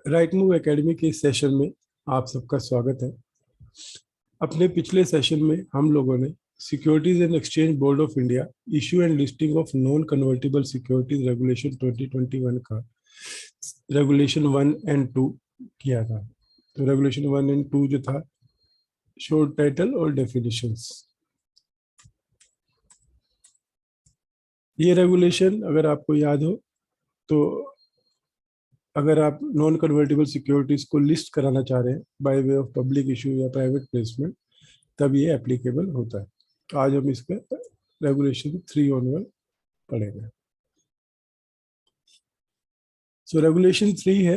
Right move academy के इस session में आप सबका स्वागत है। अपने पिछले सेशन में हम लोगों ने securities and exchange board of India issue and listing of non convertible securities regulation 2021 का रेगुलेशन 1 एंड 2 किया था। तो रेगुलेशन 1 एंड 2 जो था, शॉर्ट टाइटल और डेफिनेशंस। ये रेगुलेशन अगर आपको याद हो तो अगर आप नॉन कन्वर्टिबल सिक्योरिटीज को लिस्ट कराना चाह रहे हैं bye way of public issue या प्राइवेट प्लेसमेंट, तब ये एप्लीकेबल होता है। तो आज हम इसका रेगुलेशन 3 ऑनवर्ड पढ़ेंगे। सो रेगुलेशन 3 है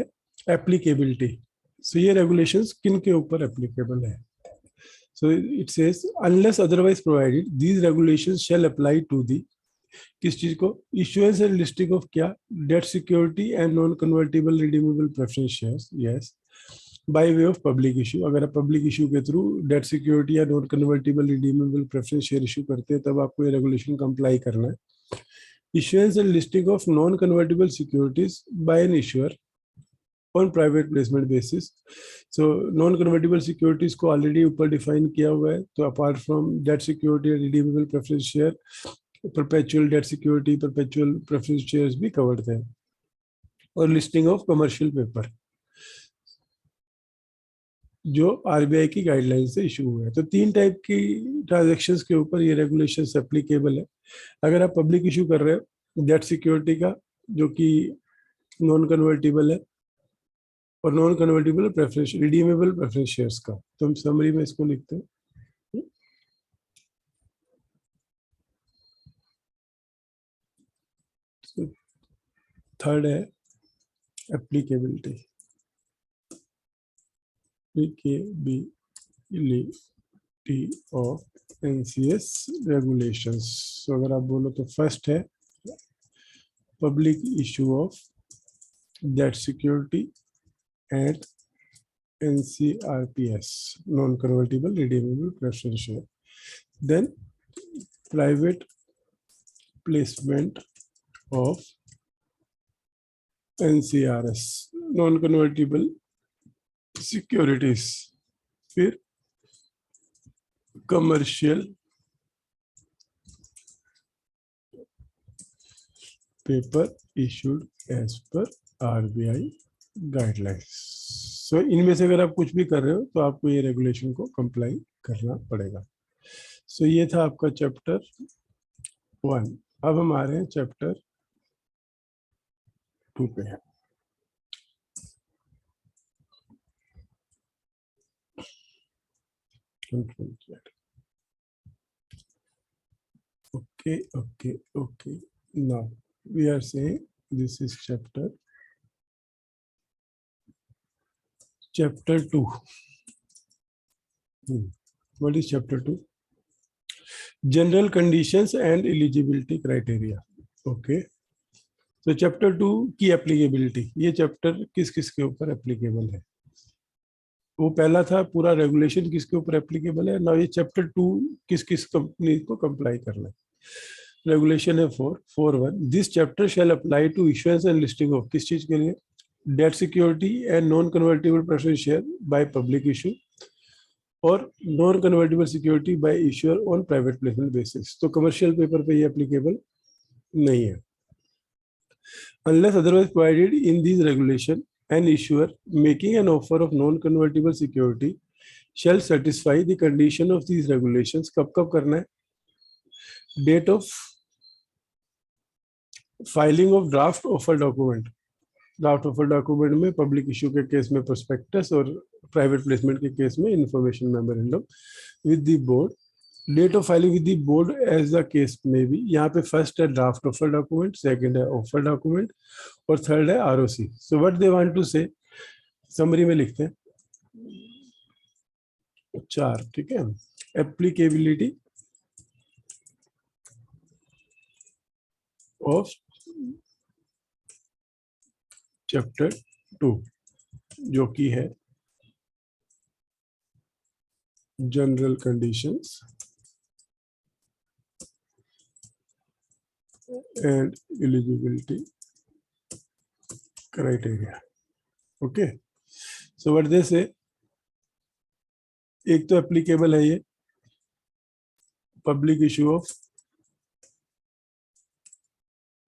एप्लीकेबिलिटी। सो ये रेगुलेशंस किन के ऊपर एप्लीकेबल है? So it says unless otherwise provided these regulations shall apply to the, किस चीज को? इश्यूएंस एंड लिस्टिंग ऑफ क्या? Debt security and non convertible redeemable preference shares. Yes, by way of public issue. अगर आप public issue के through debt security या non convertible redeemable preference share issue करते हैं, तब आपको ये रेगुलेशन कंप्लाई करना है। Issuance and listing of non-convertible securities by an issuer on private placement basis. So non-convertible securities को already ऊपर define किया हुआ है। तो apart from debt security and redeemable preference share, perpetual debt security, perpetual preference shares भी covered थे। और listing of commercial paper जो आरबीआई की गाइडलाइन से इशू हुआ है। तो 3 टाइप की ट्रांजेक्शन्स के ऊपर ये रेगुलेशंस एप्लीकेबल है। अगर आप पब्लिक इशू कर रहे हो डेट सिक्योरिटी का, जो कि नॉन कन्वर्टिबल है, और non convertible preference redeemable preference shares का, तो हम समरी में इसको लिखते हैं। थर्ड है applicability, applicability of NCS regulations. तो अगर आप बोलो तो फर्स्ट है public issue of debt security and NCRPS, non-convertible redeemable preference share. Then private placement of NCRS, non-convertible securities. फिर commercial paper issued as per RBI guidelines. So इनमें से अगर आप कुछ भी कर रहे हो तो आपको ये रेगुलेशन को कंप्लाई करना पड़ेगा। सो ये था आपका चैप्टर 1। अब हम आ रहे हैं चैप्टर 2 पे। है okay. Now we are saying this is chapter 2. What is chapter 2? General conditions and eligibility criteria. Okay. तो चैप्टर 2 की एप्लीकेबिलिटी, ये चैप्टर किस किस के ऊपर एप्लीकेबल है? वो पहला था पूरा रेगुलेशन किसके ऊपर एप्लीकेबल है। ना ये चैप्टर 2 किस किस कंपनी को कंप्लाई करना है। रेगुलेशन है 4.1, this chapter shall apply to issuance and listing of, किस चीज के लिए? Debt security and non convertible preference share by public issue और non convertible security by issuer on private placement basis. तो कमर्शियल पेपर पे ये applicable नहीं है। Unless otherwise provided in this regulation, an issuer making an offer of non-convertible security shall satisfy the condition of these regulations. कब कब करना है? Date of filing of draft offer document. Draft offer document में public issue के case में prospectus और private placement के case में information memorandum with the board. Date of filing with the board as the case में भी यहाँ पे फर्स्ट है ड्राफ्ट ऑफर डॉक्यूमेंट, सेकंड है ऑफर डॉक्यूमेंट और थर्ड है ROC. So what they want to say, summary में लिखते हैं 4। ठीक है, एप्लीकेबिलिटी ऑफ चैप्टर 2 जो कि है general conditions and eligibility criteria. Okay, so what दे से, एक तो एप्लीकेबल है ये public issue of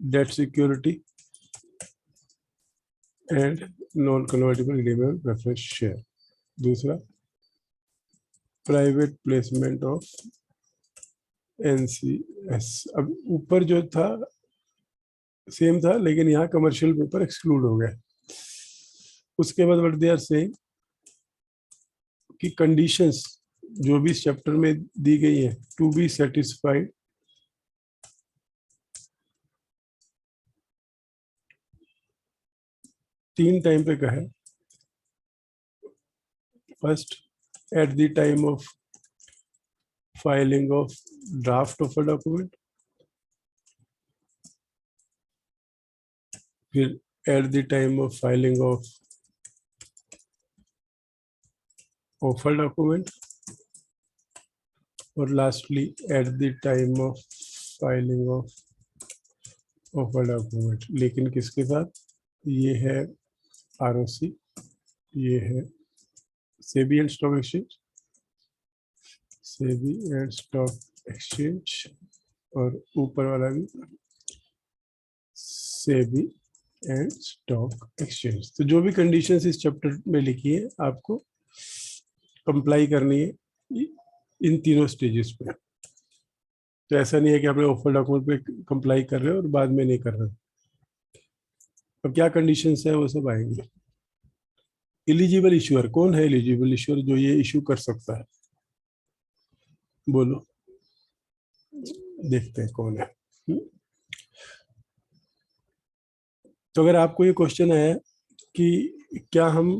debt security and non convertible redeemable preference share. दूसरा प्राइवेट प्लेसमेंट ऑफ एनसीएस। अब ऊपर जो था सेम था, लेकिन यहाँ कमर्शियल पेपर एक्सक्लूड हो गया। उसके बाद व्हाट दे आर सेइंग कि कंडीशंस जो भी इस चैप्टर में दी गई है टू बी सेटिस्फाइड तीन टाइम पे कहा है। First, at the time of filing of draft of a document, फिर at the time of filing of offer document, और lastly at the time of filing of offer document. लेकिन किसके साथ? ये है आरओसी, ये है SEBI and stock exchange, SEBI and stock exchange, और ऊपर वाला भी सेबी एंड स्टॉक एक्सचेंज। तो जो भी कंडीशंस इस चैप्टर में लिखी है आपको कंप्लाई करनी है इन तीनों स्टेजेस पे। तो ऐसा नहीं है कि आपने ऑफर डॉक्यूमेंट पे कंप्लाई कर रहे हो और बाद में नहीं कर रहे हो। अब क्या कंडीशंस है वो सब आएंगे। एलिजिबल इश्यूअर, कौन है एलिजिबल इश्यूअर जो ये इशू कर सकता है? बोलो, देखते हैं कौन है। तो अगर आपको ये क्वेश्चन आया कि क्या हम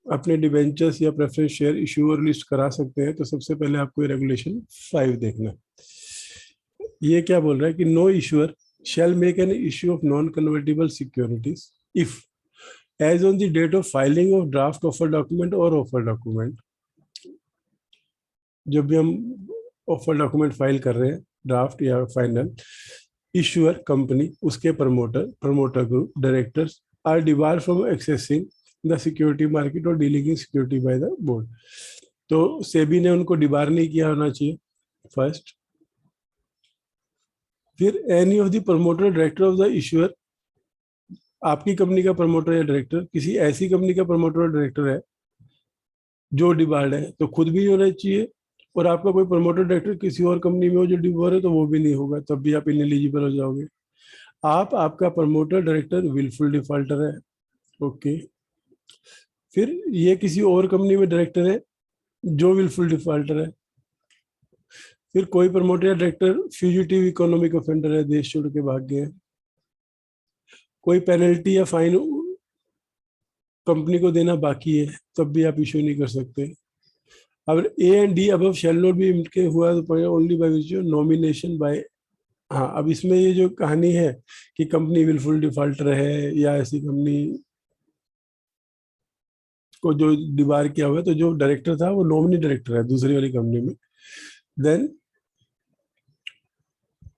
अपने डिबेंचर्स या प्रेफरेंस शेयर इश्यूअर लिस्ट करा सकते हैं, तो सबसे पहले आपको ये रेगुलेशन 5 देखना है। ये क्या बोल रहा है कि no issuer shall make an issue of non-convertible securities if, as on the date of filing of draft offer document or offer document, जब भी हम ऑफर डॉक्यूमेंट फाइल कर रहे हैं, ड्राफ्ट या फाइनल, इश्यूअर कंपनी, उसके promoter group, directors are debar from accessing the security market और dealing in security by the board. तो सेबी ने उनको डिबार नहीं किया होना चाहिए, फर्स्ट। फिर any of the promoter director of the issuer, आपकी कंपनी का प्रमोटर या डायरेक्टर किसी ऐसी कंपनी का प्रमोटर और डायरेक्टर है जो डिबार्ड है, तो खुद भी होना चाहिए, और आपका कोई प्रमोटर डायरेक्टर किसी और कंपनी में हो जो डिबार्ड है तो वो भी नहीं होगा, तब भी आप इनएलिजिबल हो जाओगे। आपका प्रमोटर डायरेक्टर विलफुल डिफॉल्टर है, ओके। फिर ये किसी और कंपनी में डायरेक्टर है जो विलफुल डिफॉल्टर है। फिर कोई प्रमोटर या डायरेक्टर फ्यूजिटिव इकोनॉमिक ऑफेंडर है, देश छोड़ के भाग गए। कोई पेनल्टी या फाइन कंपनी को देना बाकी है, तब भी आप इशू नहीं कर सकते। अब A and D above shall not be इनके हुआ तो ओनली बाय नॉमिनेशन बाय। हाँ, अब इसमें ये जो कहानी है कि कंपनी विलफुल डिफॉल्टर है या ऐसी कंपनी को जो डिबार किया हुआ है, तो जो डायरेक्टर था वो नॉमिनी डायरेक्टर है दूसरी वाली कंपनी में, देन,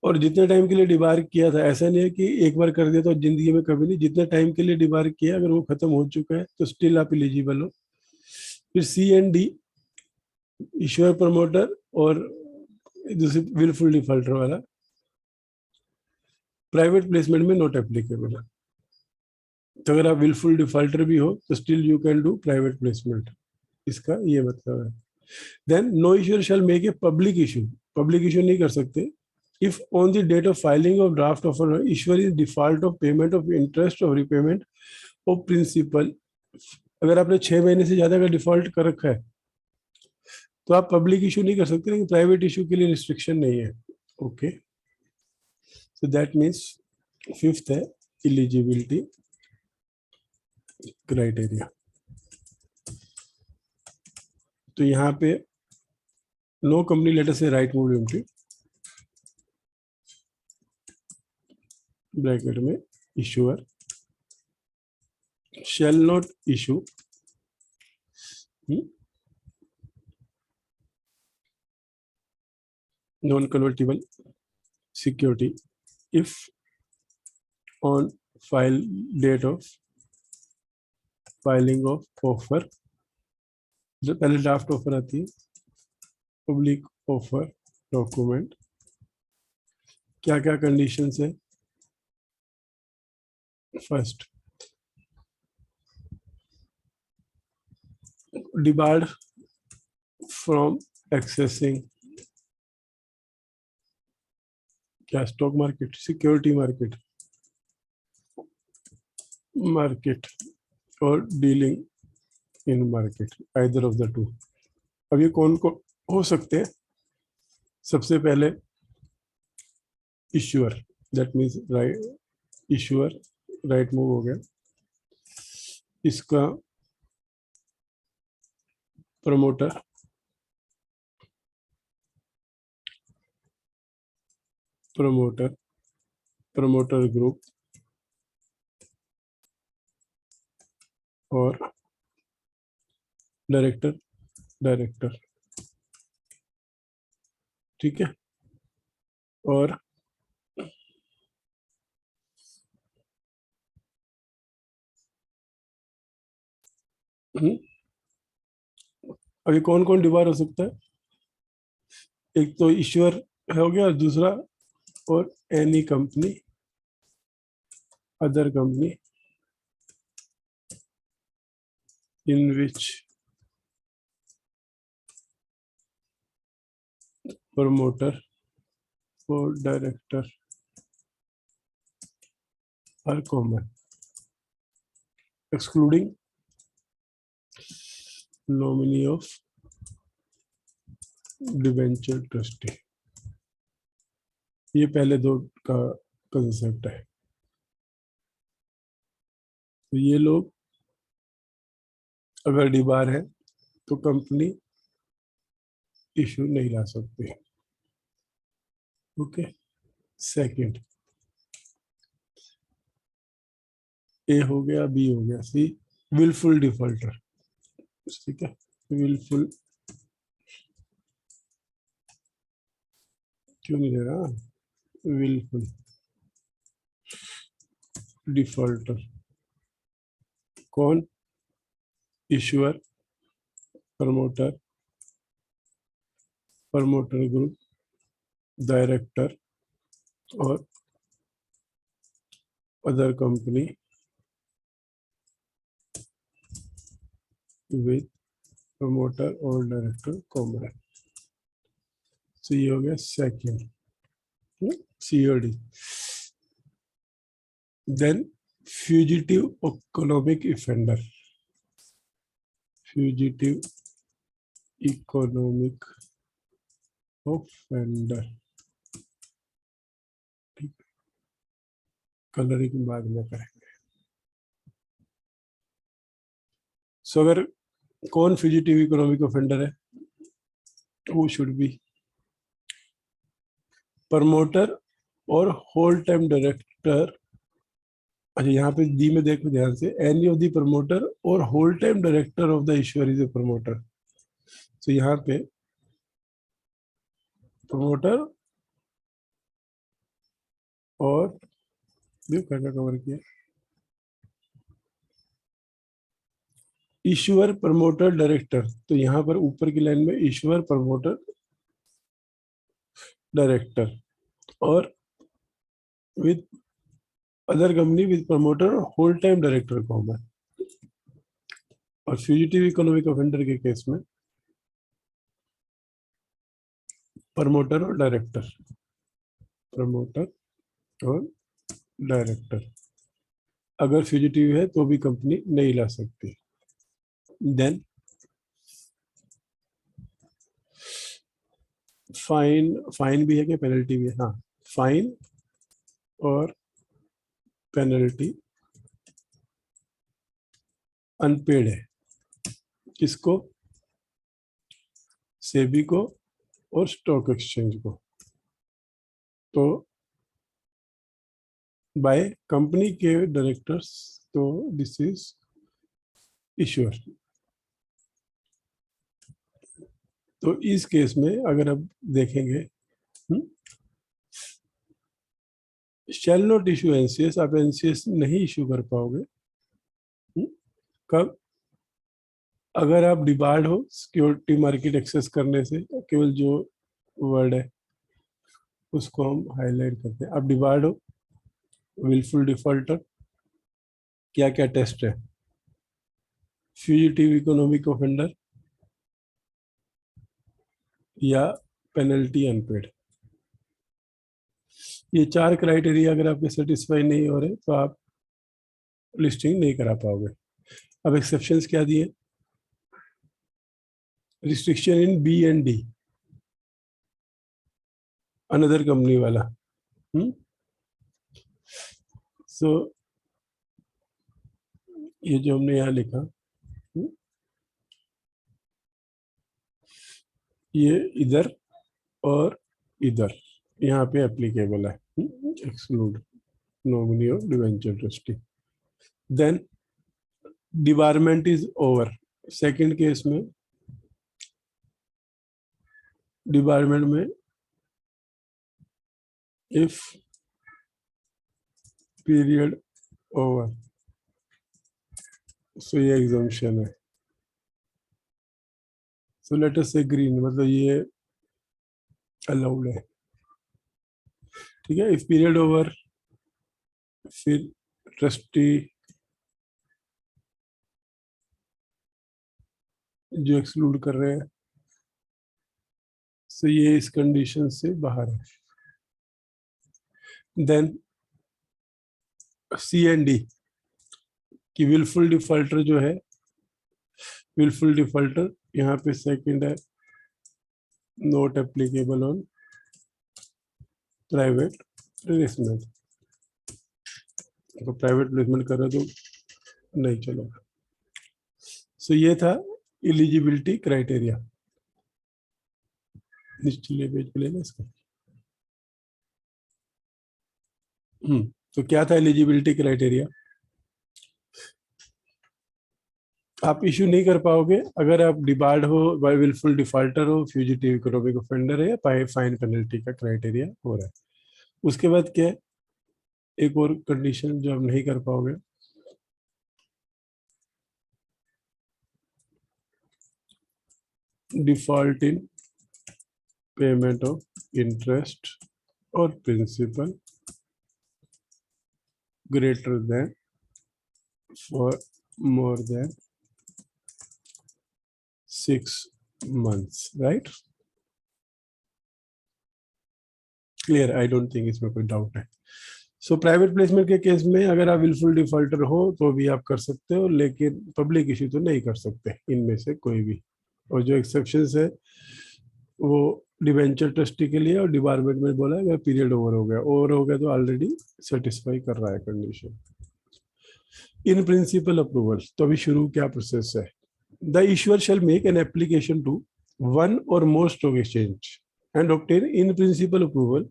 और जितने टाइम के लिए डिबार किया था, ऐसा नहीं है कि एक बार कर दिया तो जिंदगी में कभी नहीं, जितने टाइम के लिए डिबार किया अगर वो खत्म हो चुका है तो स्टिल आप एलिजिबल हो। फिर C and D, issuer promoter और दूसरी विलफुल डिफॉल्टर वाला, प्राइवेट प्लेसमेंट में नॉट एप्लीकेबल है। तो अगर आप विलफुल डिफॉल्टर भी हो तो still you can do private placement, इसका ये मतलब है। Then no issuer shall make a public issue नहीं कर सकते if on the date of filing of draft offer issuer is default of payment of interest or repayment of principal। अगर आपने 6 महीने से ज्यादा का डिफॉल्ट कर रखा है तो आप पब्लिक इशू नहीं कर सकते, लेकिन प्राइवेट इशू के लिए रिस्ट्रिक्शन नहीं है, okay. So that means fifth है एलिजिबिलिटी क्राइटेरिया। तो यहाँ पे नो कंपनी लेटर से राइट मूव लिमिटेड ब्रैकेट में issuer shall not issue non-convertible security if on file date of filing of offer, जो पहले ड्राफ्ट ऑफर आती है, पब्लिक ऑफर डॉक्यूमेंट, क्या क्या कंडीशंस है। फर्स्ट, डिबार्ड फ्रॉम एक्सेसिंग क्या, stock market, security market, market और dealing in market, either of the two. अब ये कौन को हो सकते हैं? सबसे पहले issuer, that means right, issuer right move हो गया, इसका प्रमोटर, प्रमोटर, प्रमोटर ग्रुप और डायरेक्टर, डायरेक्टर, ठीक है। और अभी कौन कौन डिबार हो सकता है? एक तो ईश्वर हो गया, दूसरा और any company, other company in which promoter और director are common, excluding nominee of debenture trustee. ये पहले दो का कंसेप्ट है। तो ये लोग अगर डिबार है तो कंपनी इशू नहीं ला सकते। ओके। सेकंड, ए हो गया, बी हो गया, सी विलफुल डिफॉल्टर, ठीक है। विलफुल क्यों नहीं दे रहा? विलफुल डिफॉल्टर कौन? Issuer, promoter, promoter group, director और अदर कंपनी विद प्रमोटर और डायरेक्टर कॉमन। तो ये हो गया सेकंड, सीओडी। देन fugitive economic offender, fugitive economic offender, ठीक, कलरिंग बाद में करेंगे। सो अगर कौन फ्यूजिटिव इकोनॉमिक ऑफेंडर है, वो शुड बी प्रमोटर और होल टाइम डायरेक्टर। अच्छा, यहाँ पे डी में देखो ध्यान से, एनी ऑफ द प्रमोटर और whole time director of the issuer is a promoter. तो यहाँ पे प्रमोटर और भी क्या कवर किया, इश्यूअर, प्रमोटर, डायरेक्टर। तो यहाँ पर ऊपर की लाइन में इश्यूअर, प्रमोटर, डायरेक्टर और with other company with promoter और होल टाइम डायरेक्टर कॉमन। और फ्यूजिटिव इकोनॉमिक ऑफेंडर के केस में प्रमोटर और डायरेक्टर, प्रमोटर और डायरेक्टर अगर फ्यूजिटिव है तो भी कंपनी नहीं ला सकती। देन फाइन, फाइन भी है कि पेनल्टी भी है? हाँ, फाइन और पेनल्टी अनपेड है। किसको? सेबी को और स्टॉक एक्सचेंज को। तो बाय कंपनी के डायरेक्टर्स, तो दिस इज इश्यूअर। तो इस केस में अगर आप देखेंगे, शैल नॉट इशू एनसीएस, आप एनसीएस नहीं इशू कर पाओगे कब? अगर आप डिबार्ड हो सिक्योरिटी मार्केट एक्सेस करने से, केवल जो वर्ड है उसको हम हाईलाइट करते हैं। आप डिबार्ड हो, विलफुल डिफॉल्टर, क्या क्या टेस्ट है? फ्यूजिटिव इकोनॉमिक ऑफेंडर या पेनल्टी अनपेड। ये 4 क्राइटेरिया अगर आपके सेटिस्फाई नहीं हो रहे तो आप लिस्टिंग नहीं करा पाओगे। अब एक्सेप्शंस क्या दिए? Restriction in B and D, another company वाला। सो ये जो हमने यहाँ लिखा, ये इधर और इधर यहाँ पे एप्लीकेबल है। Exclude nominee of debenture trustee. Then debarment is over. Second case में डिबारमेंट में इफ पीरियड ओवर, सो ये एग्जाम्पशन है। सो लेट अस से ग्रीन, मतलब ये अलाउड है, ठीक है। इफ पीरियड ओवर, फिर ट्रस्टी जो एक्सक्लूड कर रहे हैं, सो ये इस कंडीशन से बाहर है। देन सी एंड डी कि विलफुल डिफॉल्टर जो है, विलफुल डिफॉल्टर यहाँ पे सेकंड है, not applicable on private placement. तो प्राइवेट प्लेसमेंट कर रहे तो नहीं चलेगा। सो ये था एलिजिबिलिटी क्राइटेरिया। निचले पेज पे लेना इसका। तो क्या था एलिजिबिलिटी क्राइटेरिया? आप इशू नहीं कर पाओगे अगर आप डिबार्ड हो, विलफुल डिफॉल्टर हो, फ्यूजिटिव इकोनॉमिक ऑफेंडर है, या फाइन पेनल्टी का क्राइटेरिया हो रहा है। उसके बाद क्या है, एक और कंडीशन जो आप नहीं कर पाओगे, default in payment of interest और principal greater than for more than 6 months, right? Clear? I don't think इसमें कोई डाउट है। सो प्राइवेट प्लेसमेंट के केस में अगर आप विलफुल डिफॉल्टर हो तो भी आप कर सकते हो, लेकिन पब्लिक इशू तो नहीं कर सकते इनमें से कोई भी। और जो एक्सेप्शंस है वो डिवेंचर ट्रस्टी के लिए और डिपार्टमेंट में बोला है पीरियड ओवर हो गया तो ऑलरेडी सेटिस्फाई कर रहा है कंडीशन। इन प्रिंसिपल अप्रूवल, तो अभी शुरू क्या प्रोसेस है? The issuer shall make an application to one or more stock exchange and obtain in principle approval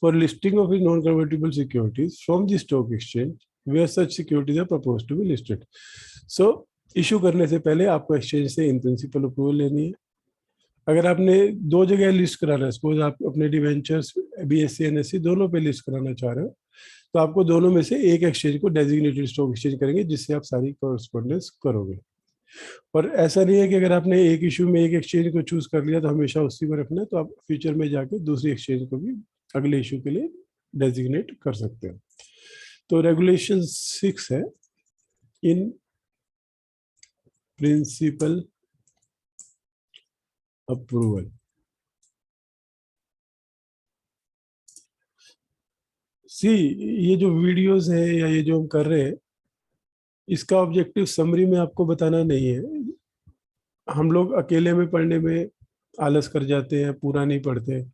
for listing of his non-convertible securities from the stock exchange where such securities are proposed to be listed. So issue करने से पहले आपको exchange से इन principle approval लेनी है। अगर आपने 2 जगह लिस्ट कराना है, सपोज आप अपने डिवेंचर्स बीएससी एनएससी दोनों पे लिस्ट कराना चाह रहे हो, तो आपको दोनों में से एक एक्सचेंज को डेजिग्नेटेड स्टॉक एक्सचेंज करेंगे जिससे आप सारी कॉरेस्पॉन्डेंस करोगे। और ऐसा नहीं है कि अगर आपने एक इशू में एक एक्सचेंज को चूज कर लिया तो हमेशा उसी को रखना है, तो आप फ्यूचर में जाके दूसरी एक्सचेंज को भी अगले इशू के लिए डेजिग्नेट कर सकते हैं। तो रेगुलेशन 6 है, इन प्रिंसिपल अप्रूवल। ये जो वीडियोस है या ये जो हम कर रहे हैं, इसका ऑब्जेक्टिव समरी में आपको बताना नहीं है। हम लोग अकेले में पढ़ने में आलस कर जाते हैं, पूरा नहीं पढ़ते,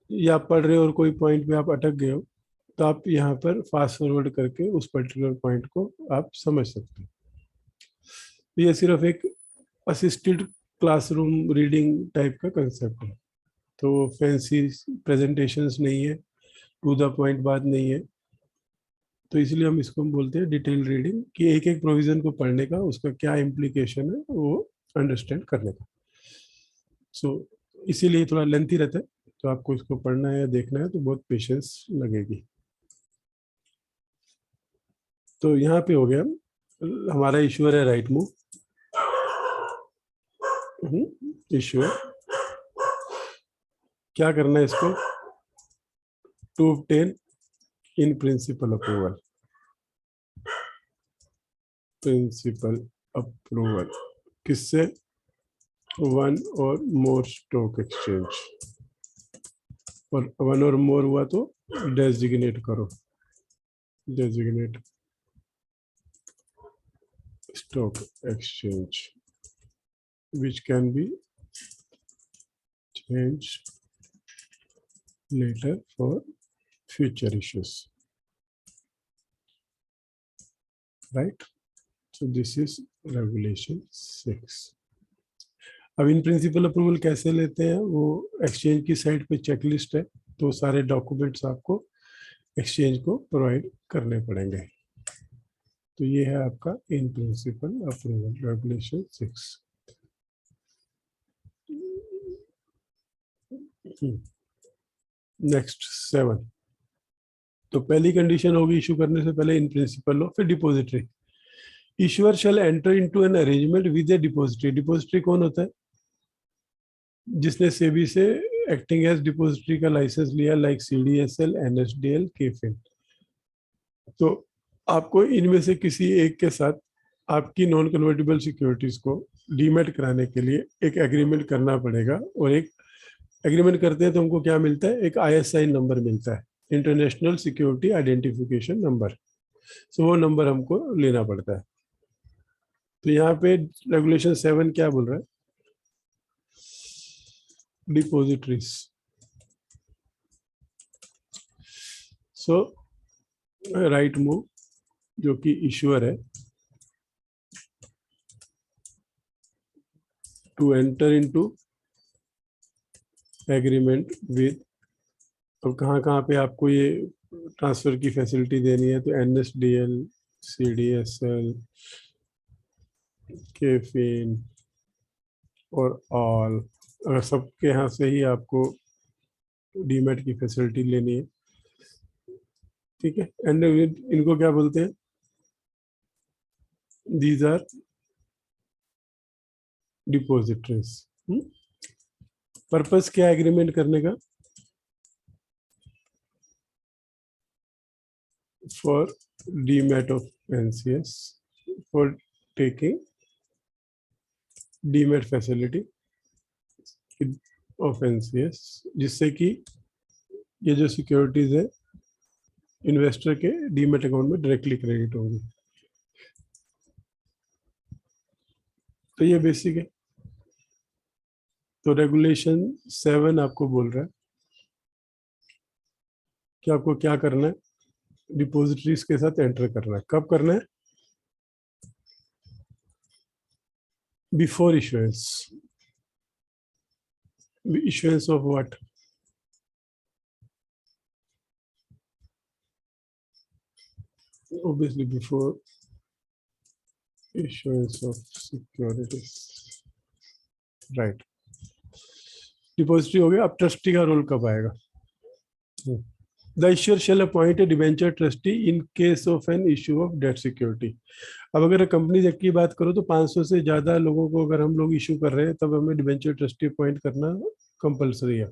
या आप पढ़ रहे हो और कोई पॉइंट पे आप अटक गए हो तो आप यहाँ पर फास्ट फॉरवर्ड करके उस पर्टिकुलर पॉइंट को आप समझ सकते हो। ये सिर्फ एक असिस्टेड क्लासरूम रीडिंग टाइप का कंसेप्ट है, तो फैंसी प्रेजेंटेशंस नहीं है, टू द पॉइंट बात नहीं है। तो इसलिए हम इसको बोलते हैं डिटेल रीडिंग, कि एक एक प्रोविजन को पढ़ने का उसका क्या इम्प्लीकेशन है वो अंडरस्टैंड करने का। सो इसीलिए थोड़ा लेंथी रहता है, तो आपको इसको पढ़ना है या देखना है तो बहुत पेशेंस लगेगी। तो यहाँ पे हो गया हमारा इश्यूअर है राइट मूव, इश्यूअर क्या करना है इसको, to obtain in principle approval, principle approval किससे, one or more stock exchange, और वन और मोर हुआ तो डेजिग्नेट करो, designate stock exchange which can be changed later for future issues, right? So this is regulation 6. अब इन principle approval कैसे लेते हैं, वो एक्सचेंज की साइट पे चेकलिस्ट है, तो सारे डॉक्यूमेंट्स आपको एक्सचेंज को प्रोवाइड करने पड़ेंगे। तो ये है आपका इन प्रिंसिपल अप्रूवल रेगुलेशन 6। नेक्स्ट 7। तो पहली कंडीशन होगी इशू करने से पहले इन प्रिंसिपल लो, फिर depository. Issuer shall enter into an arrangement with a depository. Depository कौन होता है, जिसने सेबी से एक्टिंग एज डिपॉजिटरी का लाइसेंस लिया, लाइक सीडीएसएल, एनएसडीएल, केफिन। तो आपको इनमें से किसी एक के साथ आपकी नॉन कन्वर्टेबल सिक्योरिटीज को डीमेट कराने के लिए एक एग्रीमेंट करना पड़ेगा, और एक एग्रीमेंट करते हैं तो हमको क्या मिलता है, एक आईएसआई नंबर मिलता है, इंटरनेशनल सिक्योरिटी आइडेंटिफिकेशन नंबर। सो वो नंबर हमको लेना पड़ता है। तो यहाँ पे रेगुलेशन 7 क्या बोल रहा है, डिपॉजिटरीज। सो राइट मूव जो कि इश्यूअर है, to enter into agreement with, अब कहाँ पे आपको ये ट्रांसफर की फैसिलिटी देनी है, तो एनएसडीएल, सीडीएसएल, केफिन और ऑल, अगर सबके यहाँ से ही आपको डीमेट की फैसिलिटी लेनी है, ठीक है। एंड इनको क्या बोलते हैं, दीज आर डिपॉजिटरीज। पर्पस क्या एग्रीमेंट करने का, for demat of NCS, for taking demat facility of NCS, जिससे कि ये जो सिक्योरिटीज है इन्वेस्टर के डीमेट अकाउंट में डायरेक्टली क्रेडिट होंगी। तो ये बेसिक है। तो रेगुलेशन 7 आपको बोल रहा है कि आपको क्या करना है, डिपॉजिटरीज के साथ एंटर करना है। कब करना है, before issuance. Issuance of what, obviously before issuance of securities, right? Depository हो गया। अब ट्रस्टी का रोल कब आएगा, the issuer shall appoint a debenture trustee in case of an issue of debt security. अब अगर कंपनी एक्ट की बात करो तो 500 से ज्यादा लोगों को अगर हम लोग इशू कर रहे हैं तब हमें डिबेंचर ट्रस्टी अपॉइंट करना कंपलसरी है।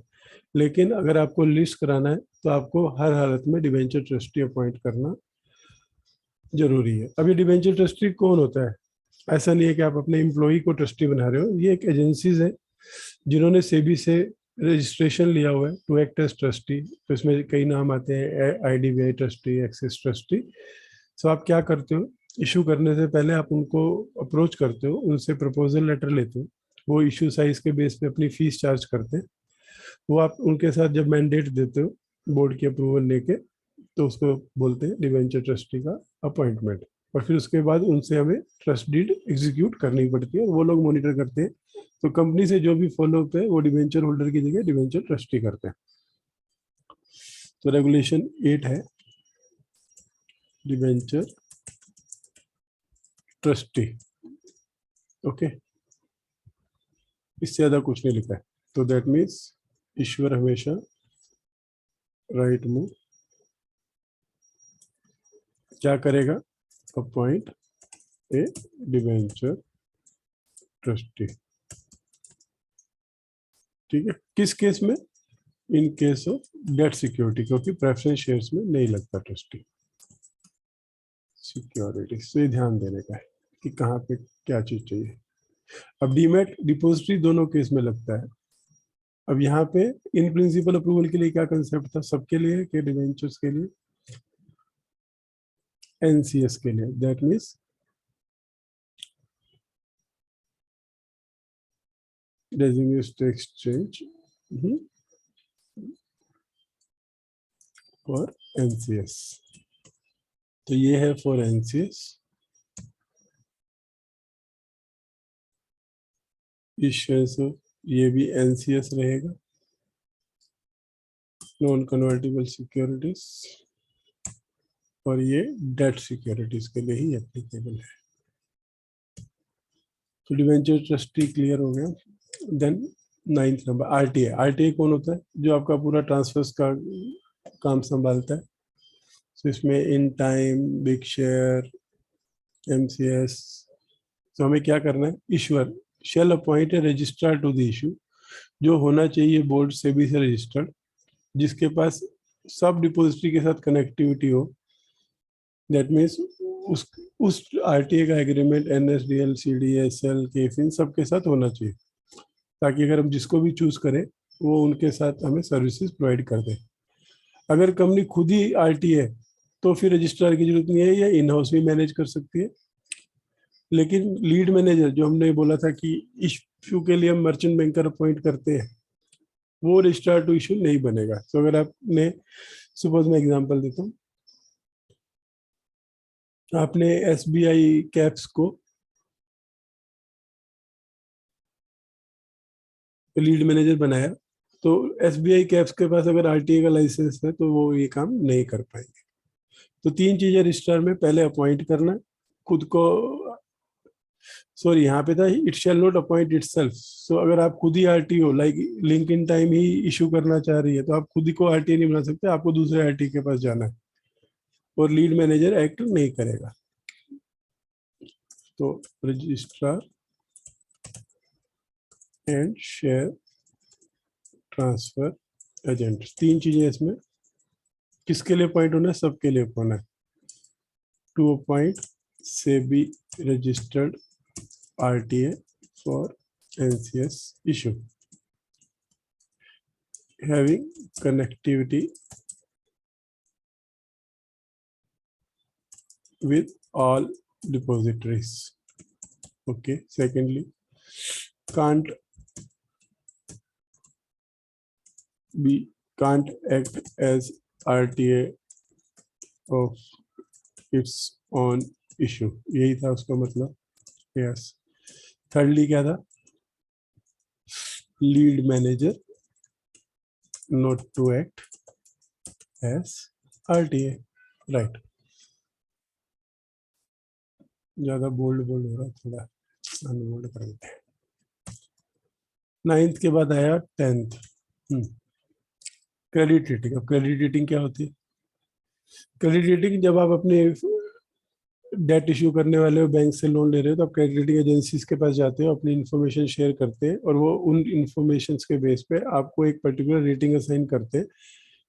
लेकिन अगर आपको लिस्ट कराना है तो आपको हर हालत में डिबेंचर ट्रस्टी अपॉइंट करना जरूरी है। अब ये डिबेंचर ट्रस्टी कौन होता है, ऐसा नहीं है कि आप अपने एम्प्लॉई को ट्रस्टी बना रहे हो, ये एक एजेंसीज है जिन्होंने सेबी से रजिस्ट्रेशन लिया हुआ है टू एक्ट एज ट्रस्टी। तो इसमें कई नाम आते हैं, आईडीबीआई ट्रस्टी, एक्सिस ट्रस्टी। सो आप क्या करते हो, इशू करने से पहले आप उनको अप्रोच करते हो, उनसे प्रपोजल लेटर लेते हो, वो इशू साइज के बेस पे अपनी फीस चार्ज करते हैं। वो आप उनके साथ जब मैंडेट देते हो बोर्ड की अप्रूवल लेके, तो उसको बोलते हैं डिवेंचर ट्रस्टी का अपॉइंटमेंट। और फिर उसके बाद उनसे हमें ट्रस्ट डीड एग्जीक्यूट करनी पड़ती है और वो लोग मॉनिटर करते हैं। तो कंपनी से जो भी फॉलो अप है वो डिवेंचर होल्डर की जगह डिवेंचर ट्रस्टी करते हैं। तो रेगुलेशन 8 है डिवेंचर ट्रस्टी, ओके। इससे ज्यादा कुछ नहीं लिखा है। तो दैट मीन्स ईश्वर हमेशा राइट मूव क्या करेगा, अपॉइंट ए डिबेंचर ट्रस्टी। ठीक है, किस केस में? इन केस ऑफ डेट सिक्योरिटी, क्योंकि प्रेफरेंस शेयर्स में नहीं लगता ट्रस्टी सिक्योरिटी। से ध्यान देने का है कि कहाँ पे क्या चीज चाहिए। अब डीमैट डिपोजिटरी दोनों केस में लगता है। अब यहाँ पे इन प्रिंसिपल अप्रूवल के लिए क्या कंसेप्ट था? सबके लिए कि डिवेंचर्स के लिए? एनसीएस के लिए, that means designated exchange for NCS. तो ये है फॉर एनसीएस। इश्यूएंस ये भी एनसीएस रहेगा, नॉन कन्वर्टिबल सिक्योरिटीज, और ये डेट सिक्योरिटीज के लिए ही एप्लीकेबल है। तो डिवेंचर ट्रस्टी क्लियर हो गया। Then 9th number RTA. RTA कौन होता है? जो आपका पूरा ट्रांसफर्स का काम संभालता है। तो इसमें Intime, Bigshare, MCS. तो हमें क्या करना है? Issuer shall appoint a registrar to the issue, जो होना चाहिए बोर्ड सेबी से रजिस्टर्ड, जिसके पास सब डिपोजिटरी के साथ कनेक्टिविटी हो। दैट मीन्स उस आरटीए का एग्रीमेंट एनएसडीएल, सीडीएसएल, केफिन सबके साथ होना चाहिए, ताकि अगर हम जिसको भी चूज करें वो उनके साथ हमें सर्विसेज प्रोवाइड कर दे। अगर कंपनी खुद ही आरटीए है तो फिर रजिस्ट्रार की जरूरत नहीं है, या इन हाउस भी मैनेज कर सकती है। लेकिन लीड मैनेजर जो हमने बोला था कि इशू के लिए हम मर्चेंट बैंकर अपॉइंट करते हैं, वो रजिस्ट्रार टू इशू नहीं बनेगा। तो अगर आपने, सपोज मैं एग्जांपल देता हूँ, आपने एसबीआई कैप्स को लीड मैनेजर बनाया, तो एसबीआई कैप्स के पास अगर आरटीए का लाइसेंस है तो वो ये काम नहीं कर पाएंगे। तो 3 चीजें रजिस्ट्रार में, पहले अपॉइंट करना खुद को, सॉरी यहाँ पे था it shall not appoint itself. So अगर आप खुद ही RTO like link in time ही इशू करना चाह रही है, तो आप खुद ही को आरटीए नहीं बना सकते, आपको दूसरे आरटीए के पास जाना है, और लीड मैनेजर एक्ट नहीं करेगा। तो registrar and share transfer agent, 3 चीजें इसमें। किसके लिए अपॉइंट होना है? सबके लिए होना है। To appoint SEBI registered RTA for NCS issue having connectivity with all depositories. Okay, secondly, can't act as RTA of its own issue. यही था उसका मतलब। Yes. Thirdly क्या था? Lead manager not to act as RTA. Right. ज्यादा bold हो रहा है, थोड़ा अनबोल्ड कर देते हैं। 9th के बाद आया 10th। Credit rating. अब क्रेडिट रेटिंग क्या होती है? क्रेडिट रेटिंग, जब आप अपने डेट इशू करने वाले हो, बैंक से लोन ले रहे हो, तो आप क्रेडिट रेटिंग एजेंसीज के पास जाते हो, अपनी इन्फॉर्मेशन शेयर करते हैं, और वो उन इन्फॉर्मेशन के बेस पे आपको एक पर्टिकुलर रेटिंग असाइन करते हैं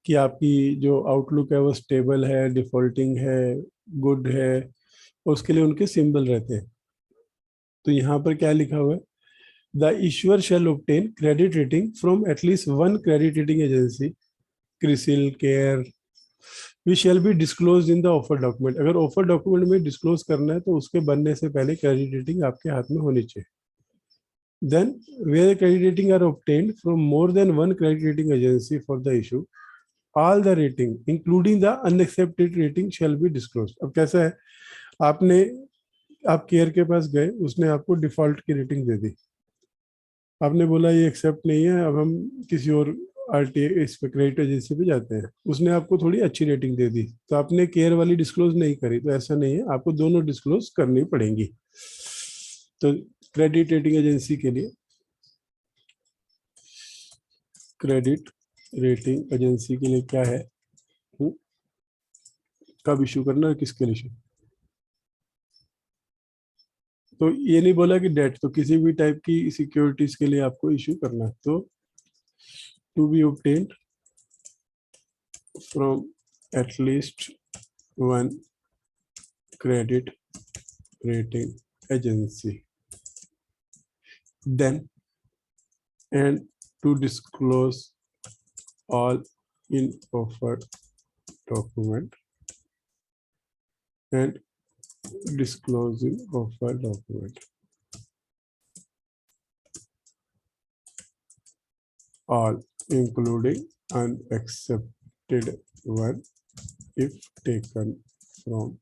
कि आपकी जो आउटलुक है वो स्टेबल है, डिफॉल्टिंग है, गुड है, और उसके लिए उनके सिंबल रहते हैं। तो यहाँ पर क्या लिखा हुआ है? The issuer shall obtain credit rating from at least one credit rating agency, CRISIL, CARE, we shall be disclose in the offer document. अगर ऑफर डॉक्यूमेंट में डिस्क्लोज करना है तो उसके बनने से पहले क्रेडिट रेटिंग आपके हाथ में होनी चाहिए। Then where credit rating are obtained from more than one credit rating agency for the issue, all the rating including the unaccepted rating shall be disclose. अब कैसा है, आपने, आप केयर के पास गए, उसने आपको डिफॉल्ट की रेटिंग दे दी, आपने बोला ये एक्सेप्ट नहीं है, अब हम किसी और आरटीए इस पे क्रेडिट एजेंसी पे जाते हैं, उसने आपको थोड़ी अच्छी रेटिंग दे दी, तो आपने केयर वाली डिस्क्लोज नहीं करी। तो ऐसा नहीं है, आपको दोनों डिस्क्लोज करनी पड़ेंगी। तो क्रेडिट रेटिंग एजेंसी के लिए, क्रेडिट रेटिंग एजेंसी के लिए क्या है, कब इशू करना है, किसके लिए इशू? तो ये नहीं बोला कि डेट, तो किसी भी टाइप की सिक्योरिटीज के लिए आपको इशू करना है। तो to be obtained from at least one credit rating agency, then and to disclose all in offered document and disclosing offered document, all including unaccepted one if taken from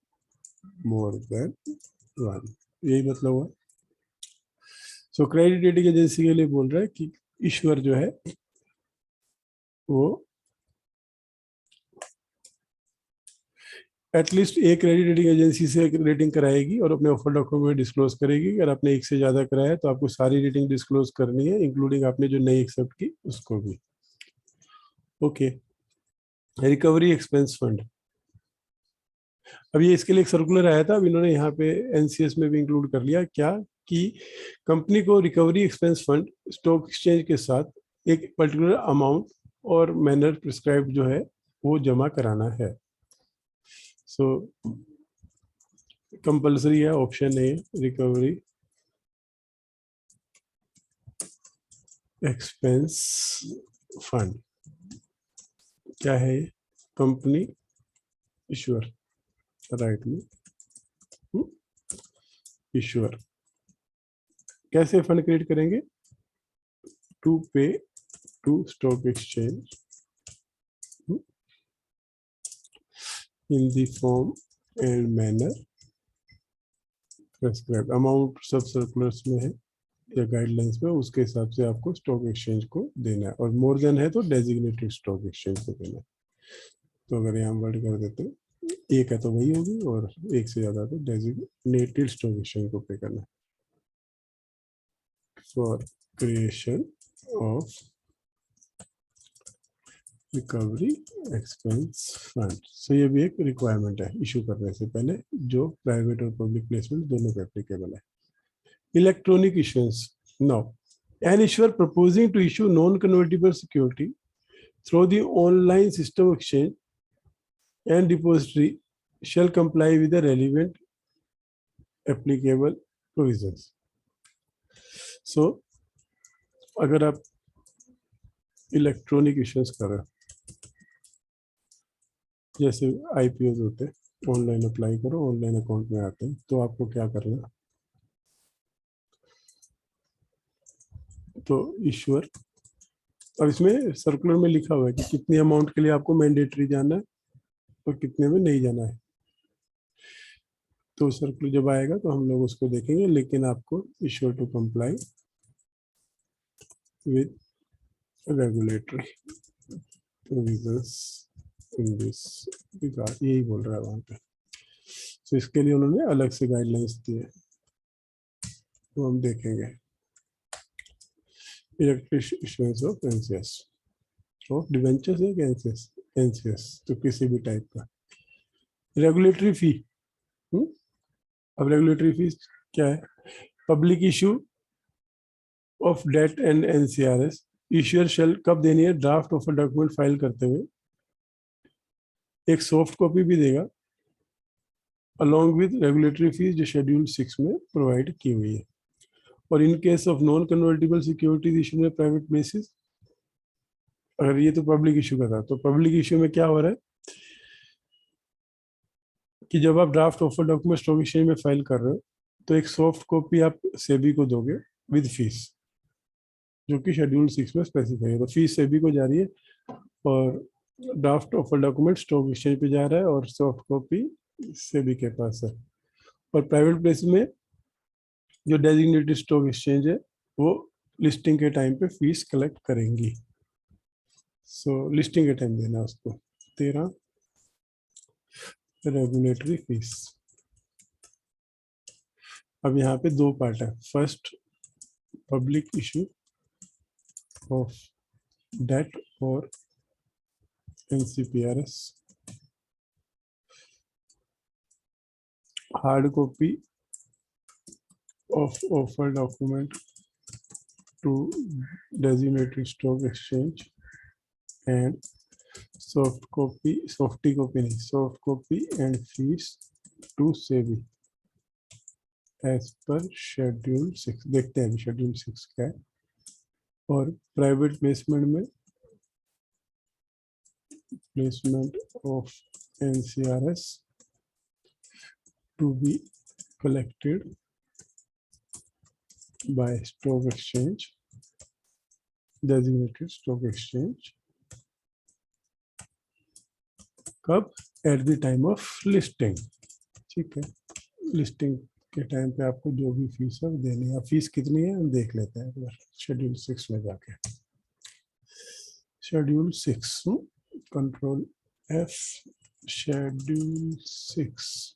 more than one। यही मतलब हुआ। सो credit rating agency के लिए बोल रहा है कि ईश्वर जो है वो एटलीस्ट एक क्रेडिट रेटिंग एजेंसी से रेटिंग कराएगी और अपने ऑफर डॉक्यूमेंट में डिस्क्लोज करेगी। अगर आपने एक से ज्यादा कराया तो आपको सारी रेटिंग डिस्क्लोज करनी है, इंक्लूडिंग आपने जो नहीं एक्सेप्ट की उसको भी। Okay, recovery expense fund. अब ये इसके लिए एक सर्कुलर आया था, अब इन्होंने यहाँ पे एनसीएस में भी इंक्लूड कर लिया क्या कि कंपनी को recovery expense fund stock exchange के साथ एक पर्टिकुलर अमाउंट और मैनर प्रिस्क्राइब जो है वो जमा कराना है। सो कंपल्सरी है, option A recovery expense fund. क्या है ये? कंपनी ईश्वर, राइट में ईश्वर कैसे फंड क्रिएट करेंगे? To pay to stock exchange in the form and manner prescribed। Amount सब सर्कुलर्स में है या गाइडलाइंस में, उसके हिसाब से आपको स्टॉक एक्सचेंज को देना है, और मोर देन है तो डेजिग्नेटेड स्टॉक एक्सचेंज को देना है। तो अगर यहाँ वर्ड कर देते हैं, एक है तो वही होगी, और एक से ज्यादा तो डेजिग्नेटेड स्टॉक एक्सचेंज को पे करना है for creation of recovery expense fund. So ये भी एक रिक्वायरमेंट है इशू करने से पहले, जो प्राइवेट और पब्लिक प्लेसमेंट दोनों पे एप्लीकेबल है। Electronic issuance. Now an issuer proposing to issue non convertible security through the online system exchange and depository shall comply with the relevant applicable provisions। So अगर आप इलेक्ट्रॉनिक इश्यूएंस कर रहे हो, जैसे IPO होते हैं, ऑनलाइन अप्लाई करो, online account में आते हैं, तो आपको क्या करना? तो ईश्वर, अब इसमें सर्कुलर में लिखा हुआ है कि कितनी अमाउंट के लिए आपको मैंडेटरी जाना है और कितने में नहीं जाना है। तो सर्कुलर जब आएगा तो हम लोग उसको देखेंगे, लेकिन आपको issuer to comply with regulatory provisions in this regard, यही बोल रहा है वहां पे। तो इसके लिए उन्होंने अलग से गाइडलाइंस दी है, तो हम देखेंगे। Electric issuance of NCS, of debentures है एनसीएस, एनसीएस तो किसी भी टाइप का। रेगुलेटरी फी, अब रेगुलेटरी फीस क्या है? Public issue of debt and NCRS. Issuer shall कब देनी है? ड्राफ्ट ऑफ डॉक्यूमेंट फाइल करते हुए एक सॉफ्ट कॉपी भी देगा along with रेगुलेटरी फीस जो शेड्यूल 6 में प्रोवाइड की हुई है। और इन case of non convertible securities issue में प्राइवेट बेसिस, अगर ये तो पब्लिक इशू का था, तो पब्लिक इशू में क्या हो रहा है कि जब आप draft offer document stock exchange में फाइल कर रहे हो तो एक सॉफ्ट कॉपी आप सेबी को दोगे विद फीस, जो कि शेड्यूल 6 में स्पेसिफाई है। तो फीस सेबी को जा रही है और draft offer document stock exchange पे जा रहा है और सॉफ्ट कॉपी सेबी के पास है। और प्राइवेट प्लेस में जो डेजिग्नेटेड स्टॉक एक्सचेंज है वो लिस्टिंग के टाइम पे फीस कलेक्ट करेंगी। सो लिस्टिंग के टाइम देना उसको 13 रेगुलेटरी फीस। अब यहाँ पे दो पार्ट है। First, public issue of debt और NCPRS, hard copy of offer document to designated stock exchange and soft copy and fees to SEBI as per schedule 6। देखते हैं शेड्यूल 6 क्या है। और प्राइवेट प्लेसमेंट में placement of NCRS to be collected by stock exchange, designated stock exchange, कब? Eight the time of listing. ठीक है, listing के टाइम पे आपको जो भी फीस है देनी है। फीस कितनी है हम देख लेते हैं एक बार शेड्यूल 6 में जाके। Schedule 6 control F, schedule 6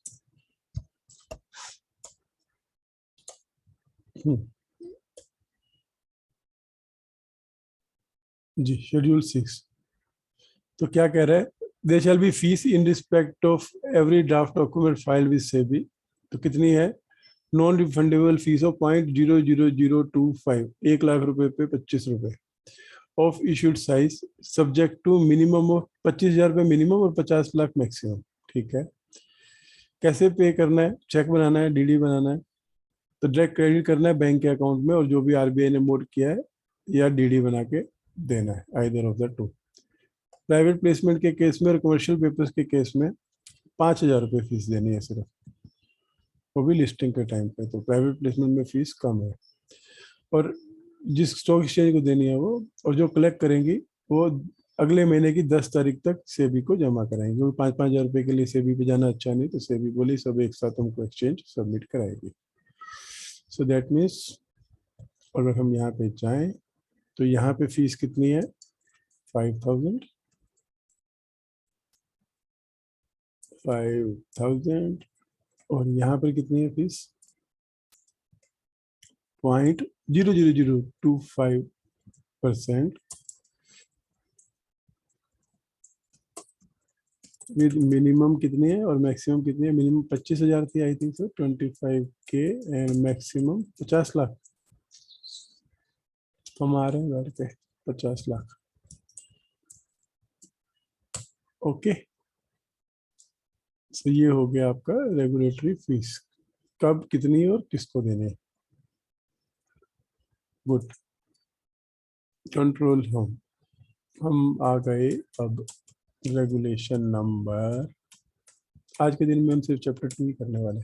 G schedule 6। तो क्या कह रहा है? They shall be fees in respect of every draft document file with SEBI. तो कितनी है? नॉन रिफंडेबल फीस ऑफ 0.00025, 1,00,000 रुपए पे 25 रुपए of issued size subject to minimum of 25,000 रुपये मिनिमम और 50 लाख मैक्सिमम। ठीक है, कैसे पे करना है? चेक बनाना है, डीडी बनाना है, तो डायरेक्ट क्रेडिट करना है बैंक के अकाउंट में और जो भी आरबीआई ने मोड किया है या डीडी बना के देना है, either of the to. Private placement के केस में और कमर्शियल पेपर्स के केस में 5,000 रुपये फीस देनी है सिर्फ, वो भी लिस्टिंग के टाइम पे। तो प्राइवेट प्लेसमेंट में फीस कम है और जिस स्टॉक एक्सचेंज को देनी है वो, और जो कलेक्ट करेंगी वो अगले महीने की 10 तारीख तक सेबी को जमा कराएंगे। क्योंकि 5,000 रुपये के लिए सेबी पे जाना अच्छा नहीं, तो सेबी बोली सब एक साथ हमको एक्सचेंज सबमिट कराएगी। सो दैट मीन्स अगर हम यहाँ पे जाएं तो यहाँ पे फीस कितनी है? 5,000 और यहाँ पर कितनी है फीस? 0.00025% विद मिनिमम कितनी है और मैक्सिमम कितनी है? मिनिमम 25,000 थी I think so, 25K and maximum 50 lakh. हम आ रहे हैं बैठ के 50 लाख। ओके, तो ये हो गया आपका रेगुलेटरी फीस, कब कितनी और किसको देने। गुड, कंट्रोल हम आ गए अब रेगुलेशन नंबर। आज के दिन में हम सिर्फ चैप्टर 2 ही करने वाले।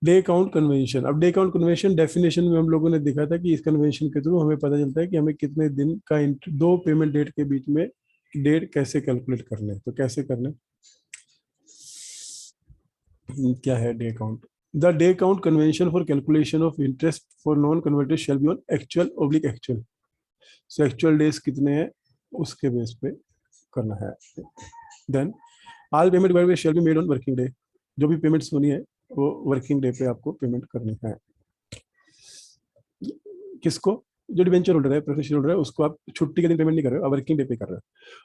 Day count convention. अब डे काउंट कन्वेंशन डेफिनेशन में हम लोगों ने देखा था कि इस कन्वेंशन के थ्रू हमें पता चलता है कि हमें कितने दिन का दो पेमेंट डेट के बीच में डेट कैसे कैलकुलेट करने। तो कैसे करने, क्या है day count? The day count convention for calculation of interest for non converted shall be on actual oblique actual. So actual days कितने हैं उसके बेस पे करना है। Then all payment shall be made on working day. जो भी payments होनी है वो वर्किंग डे पे आपको पेमेंट करनी है। किसको? जो डिवेंचर होल्डर है, प्रेफरेंशियल होल्डर है, उसको आप छुट्टी के दिन पेमेंट नहीं कर रहे हो, आप वर्किंग डे पे कर रहे हो।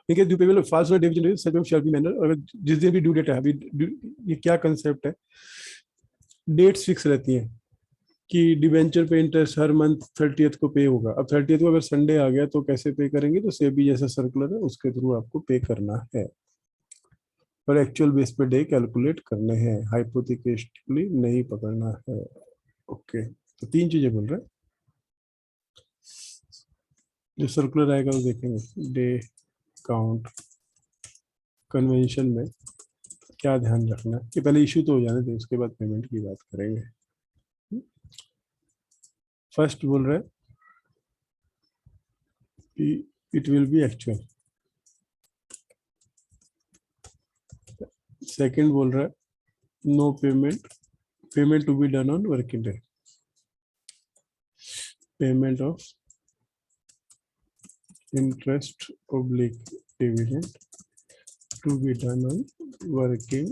ठीक है, due payable falls on division such में शैल बी मैनर। और जिस दिन भी ड्यू डेट है, अभी ये क्या कंसेप्ट है? डेट्स फिक्स रहती हैं कि डिवेंचर पे इंटरेस्ट हर मंथ 30th को पे होगा। अब 30th को अगर संडे आ गया तो कैसे पे करेंगे? तो सेबी जैसा सर्कुलर है उसके थ्रू आपको पे करना है और एक्चुअल बेस पे डे कैलकुलेट करने हैं, हाइपोथेटिकली नहीं पकड़ना है। ओके, तो 3 चीजें बोल रहे हैं। जो सर्कुलर आएगा वो देखेंगे। डे काउंट कन्वेंशन में क्या ध्यान रखना है कि पहले इशू तो हो जाने दे, उसके बाद पेमेंट की बात करेंगे। फर्स्ट बोल रहे हैं कि it will be actual. Second बोल रहा है no payment to be done on working day. Payment of interest oblique dividend to be done on working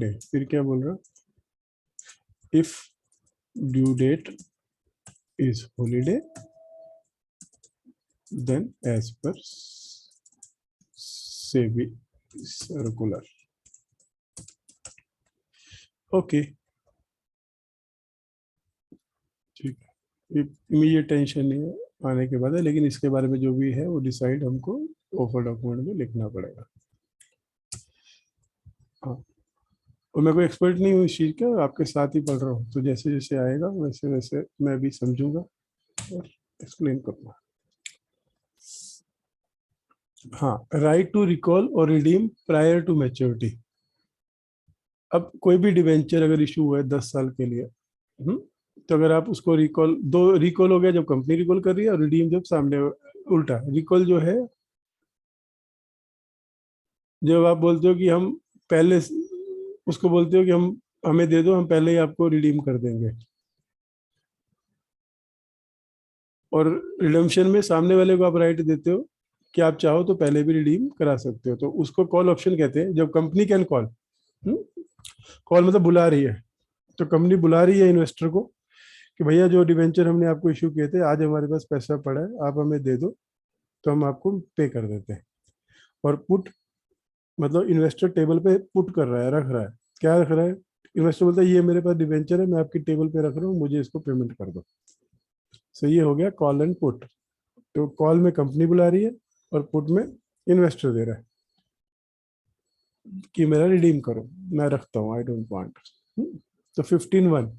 day. फिर क्या बोल रहा? If due date is holiday then as per SEBI circular. Okay, immediate tension नहीं है, आने के बाद है, लेकिन इसके बारे में जो भी है वो डिसाइड हमको ऑफर डॉक्यूमेंट में लिखना पड़ेगा। हाँ, और मैं कोई एक्सपर्ट नहीं हूँ इस चीज़ का, आपके साथ ही पढ़ रहा हूँ, तो जैसे जैसे आएगा वैसे वैसे मैं भी समझूंगा और एक्सप्लेन करूँगा। हाँ, राइट टू रिकॉल और रिडीम प्रायर टू मैच्योरिटी। अब कोई भी डिवेंचर अगर इशू हुआ है 10 साल के लिए, तो अगर आप उसको रिकॉल, दो रिकॉल हो गया जब कंपनी रिकॉल कर रही है, और रिडीम जब सामने, उल्टा रिकॉल जो है जब आप बोलते हो कि हम पहले उसको बोलते हो कि हम हमें दे दो, हम पहले ही आपको रिडीम कर देंगे। और रिडम्पशन में सामने वाले को आप राइट देते हो कि आप चाहो तो पहले भी रिडीम करा सकते हो, तो उसको कॉल ऑप्शन कहते हैं। जब कंपनी कैन कॉल, कॉल मतलब बुला रही है, तो कंपनी बुला रही है इन्वेस्टर को कि भैया जो डिवेंचर हमने आपको इशू किए थे, आज हमारे पास पैसा पड़ा है, आप हमें दे दो तो हम आपको पे कर देते हैं। और पुट मतलब इन्वेस्टर टेबल पे पुट कर रहा है, रख रहा है। क्या रख रहा है? इन्वेस्टर बोलता है ये मेरे पास डिवेंचर है, मैं आपकी टेबल पे रख रहा हूँ, मुझे इसको पेमेंट कर दो। सो ये हो गया कॉल एंड पुट। तो कॉल में कंपनी बुला रही है और पुट में इन्वेस्टर दे रहा है कि मेरा रिडीम करो, मैं रखता हूँ, आई डोंट वांट। तो 15(1)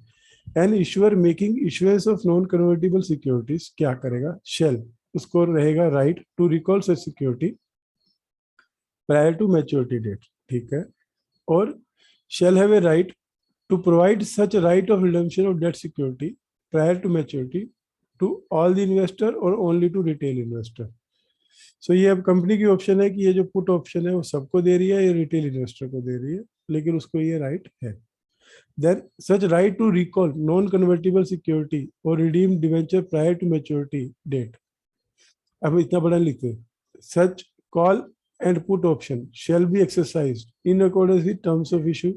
an issuer making issuance of non convertible securities क्या करेगा? शेल, उसको रहेगा right to recall such security prior to maturity date, ठीक है। और shall have a right to provide such right of redemption of debt security prior to maturity to all the investor और only to retail investor. So ये अब company की option है कि ये जो पुट ऑप्शन है वो सबको दे रही है, ये रिटेल इन्वेस्टर को दे रही है, लेकिन उसको ये राइट है। Then such right to recall non convertible security और redeem debenture prior to maturity date. अब इतना बड़ा लिखते हैं, such call and put option shall be exercised in accordance with terms of issue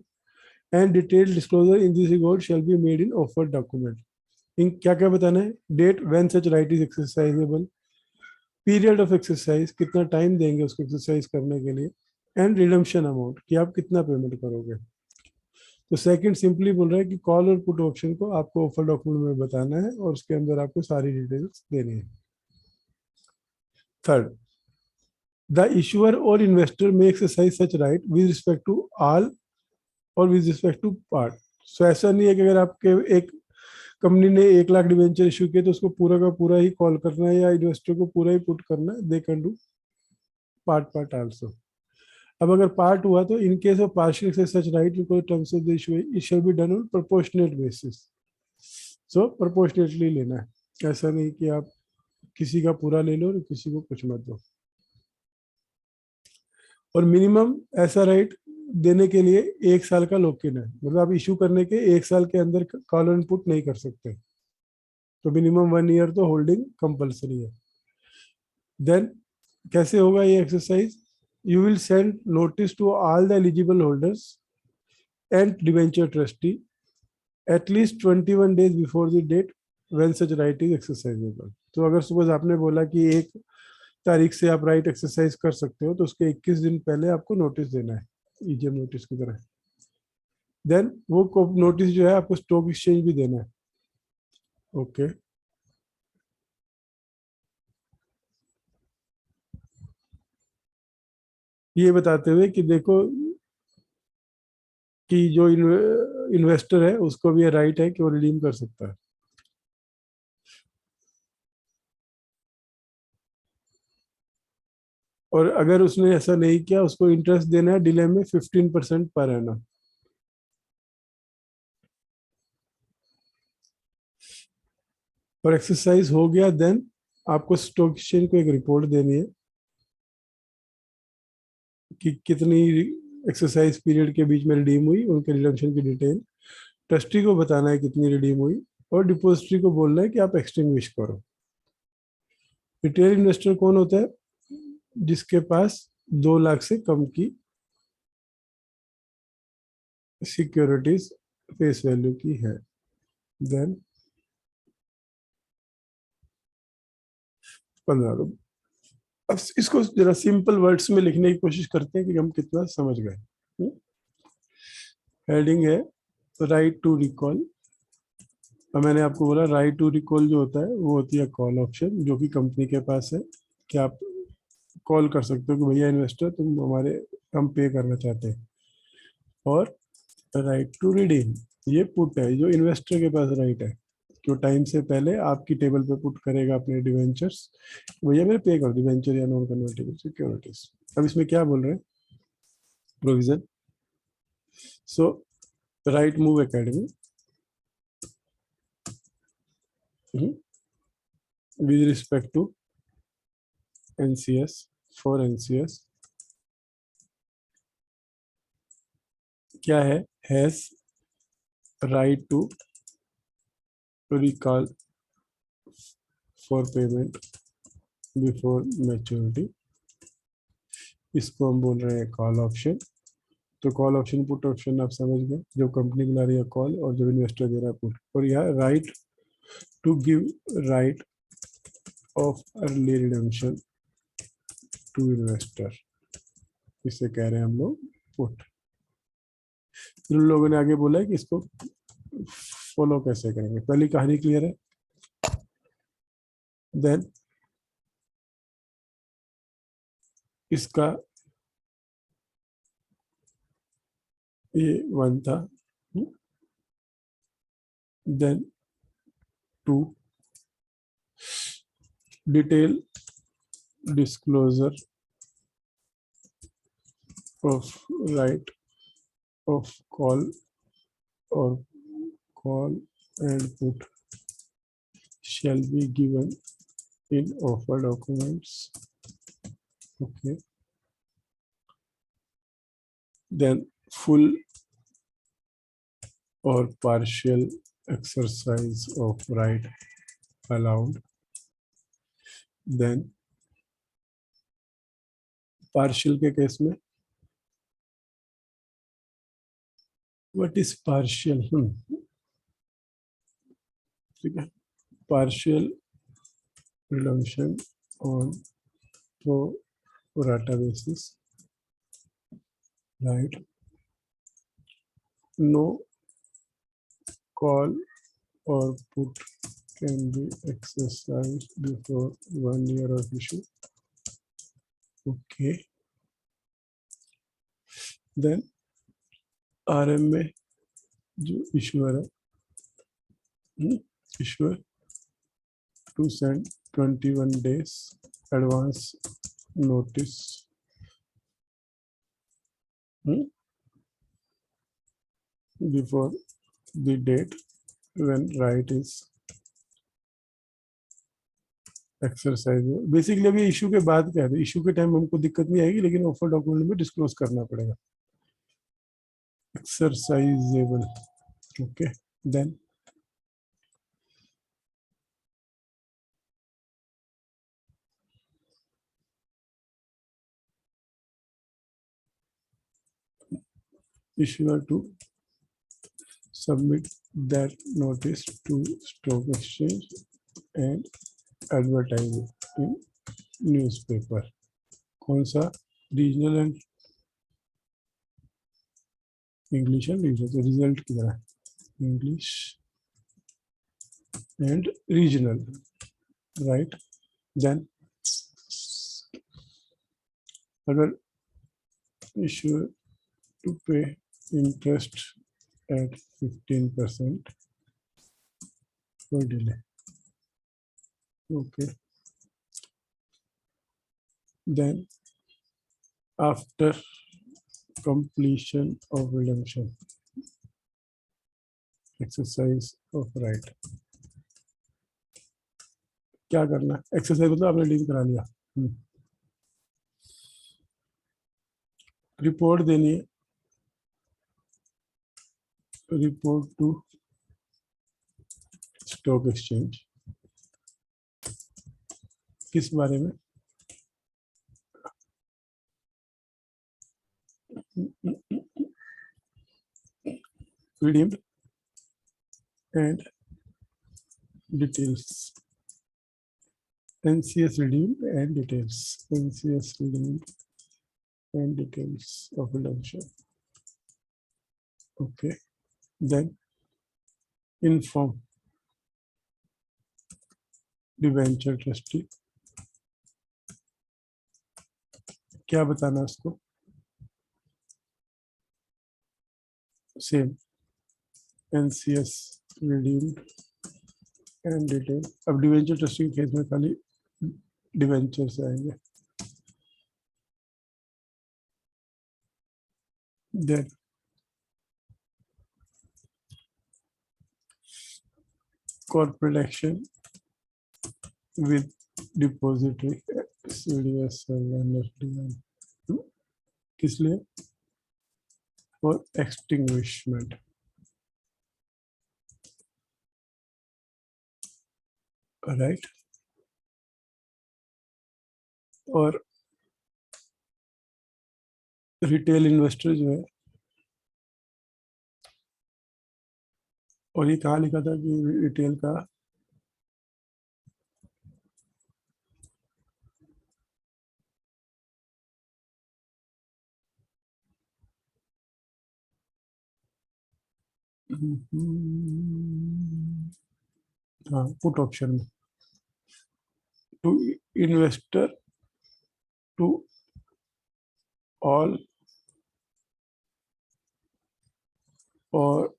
and detailed disclosure in this regard shall be made in offer document। इन क्या क्या बताना है? Date when such right is exercisable, period of exercise, कितना time देंगे उसको exercise करने के लिए, एंड रिडम्पशन अमाउंट, कि आप कितना पेमेंट करोगे। तो सेकंड सिंपली बोल रहा है कि कॉल और पुट ऑप्शन को आपको ऑफर डॉक्यूमेंट में बताना है और उसके अंदर आपको सारी डिटेल्स देनी है। थर्ड, द इशूअर और investor may exercise such right with respect to all और with respect to part। सो ऐसा नहीं है कि अगर आपके एक कंपनी ने 1 लाख डिवेंचर इशू किए तो उसको पूरा का पूरा ही कॉल करना है या इन्वेस्टर को पूरा ही पुट करना है। They can do part also. अब अगर पार्ट हुआ तो इन case of partial such right because terms of the issue it shall be done on proportionate basis. So proportionately लेना है, ऐसा नहीं कि आप किसी का पूरा ले लो और किसी को कुछ मत दो। और मिनिमम ऐसा राइट देने के लिए 1 साल का लॉक इन है, मतलब आप इशू करने के 1 साल के अंदर कॉल एंड पुट नहीं कर सकते, तो मिनिमम 1 ईयर तो होल्डिंग कंपलसरी है। देन कैसे होगा ये exercise? You will send notice to all the eligible holders and debenture trustee at least 21 days before the date when such right is exercisable. तो अगर सपोज आपने बोला कि 1 तारीख से आप राइट एक्सरसाइज कर सकते हो, तो उसके 21 दिन पहले आपको नोटिस देना है, ईजीएम नोटिस की तरह। देन वो नोटिस जो है आपको स्टॉक एक्सचेंज भी देना है। ओके, ये बताते हुए कि देखो कि जो इन्वेस्टर है उसको भी ये राइट है कि वो रिडीम कर सकता है। और अगर उसने ऐसा नहीं किया, उसको इंटरेस्ट देना है डिले में 15% पर एनम। और एक्सरसाइज हो गया देन आपको स्टॉक एक्सचेंज को एक रिपोर्ट देनी है कि कितनी एक्सरसाइज पीरियड के बीच में रिडीम हुई, उनके रिडम्पशन की डिटेल। ट्रस्टी को बताना है कितनी रिडीम हुई, और डिपोजिटरी को बोलना है कि आप एक्सटिंग्विश करो। रिटेल इन्वेस्टर कौन होता है? जिसके पास 2 लाख से कम की सिक्योरिटीज फेस वैल्यू की है। देन 15। अब इसको जरा सिंपल वर्ड्स में लिखने की कोशिश करते हैं कि हम कितना समझ गए। हेडिंग है राइट टू रिकॉल और मैंने आपको बोला राइट टू रिकॉल जो होता है वो होती है कॉल ऑप्शन, जो कि कंपनी के पास है, कि आप कॉल कर सकते हो कि भैया इन्वेस्टर तुम हमारे, हम पे करना चाहते हैं। और राइट टू रिडीम, ये पुट है, जो इन्वेस्टर के पास राइट है, जो टाइम से पहले आपकी टेबल पे पुट करेगा अपने डिवेंचर्स, भैया मेरे पे कर डिवेंचर या नॉन कन्वर्टेबल सिक्योरिटीज। अब इसमें क्या बोल रहे हैं, provision. So right move academy with respect to NCS, for NCS क्या है, has right to recall for payment before maturity, इसको हम बोल रहे हैं कॉल ऑप्शन। तो कॉल ऑप्शन पुट ऑप्शन आप समझ गए, जो कंपनी बुला रही है कॉल और जब इन्वेस्टर दे रहा है पुट। और यह right to give right of early redemption to investor, इसे कह रहे हैं हम लोग पुट। फिर उन लोगों ने आगे बोला है कि इसको फॉलो कैसे करेंगे, पहली कहानी क्लियर है। देन इसका ये वन था, then two detail disclosure of right of call और call and put shall be given in offer documents. Okay. Then full or partial exercise of right allowed. Then partial के case में what is partial? ठीक है, partial redemption on pro rata basis, right? No call or put can be exercised before 1 year of issue. Okay. Then RM में जो issuer है, issuer to send 21 days advance notice before the date when right is exercise. Basically अभी issue के बाद क्या है, issue के time हमको दिक्कत नहीं आएगी, लेकिन ऑफर डॉक्यूमेंट में डिस्क्लोज करना पड़ेगा exercisable. Okay, then issuer to submit that notice to stock exchange and advertise it in newspaper। कौन सा, regional and English and regional, तो रिजल्ट किधर है, English and regional, right. Then अगर issue to pay interest at 15% for delay। Okay, then after completion of redemption, exercise of right, क्या करना, exercise मतलब आपने डील करा लिया, रिपोर्ट देनी है, रिपोर्ट टू स्टॉक एक्सचेंज, किस बारे में, redeemed and details, NCS redeemed and details, NCS redeemed and details of redemption। Okay, then inform debenture trustee, क्या बताना उसको? Same, NCS redeemed and detail. अब डिवेंचर ट्रस्टी केस में खाली डिवेंचर से आएंगे। Then corporate action with depository, CDSL and FDL, किस लिए? For extinguishment. राइट, और रिटेल इन्वेस्टर जो है, और ये कहाँ लिखा था कि रिटेल का हाँ पुट ऑप्शन में, टू इन्वेस्टर टू ऑल और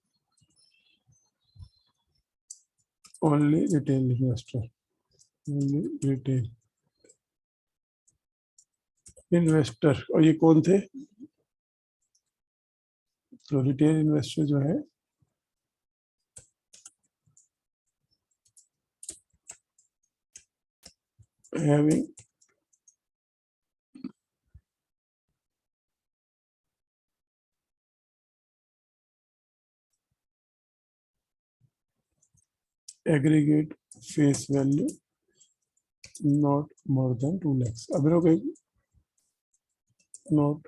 only retail investor, only retail investor. और ये कौन थे? तो रिटेल इन्वेस्टर जो है having aggregate face value not more than 2 lakhs। अब नॉट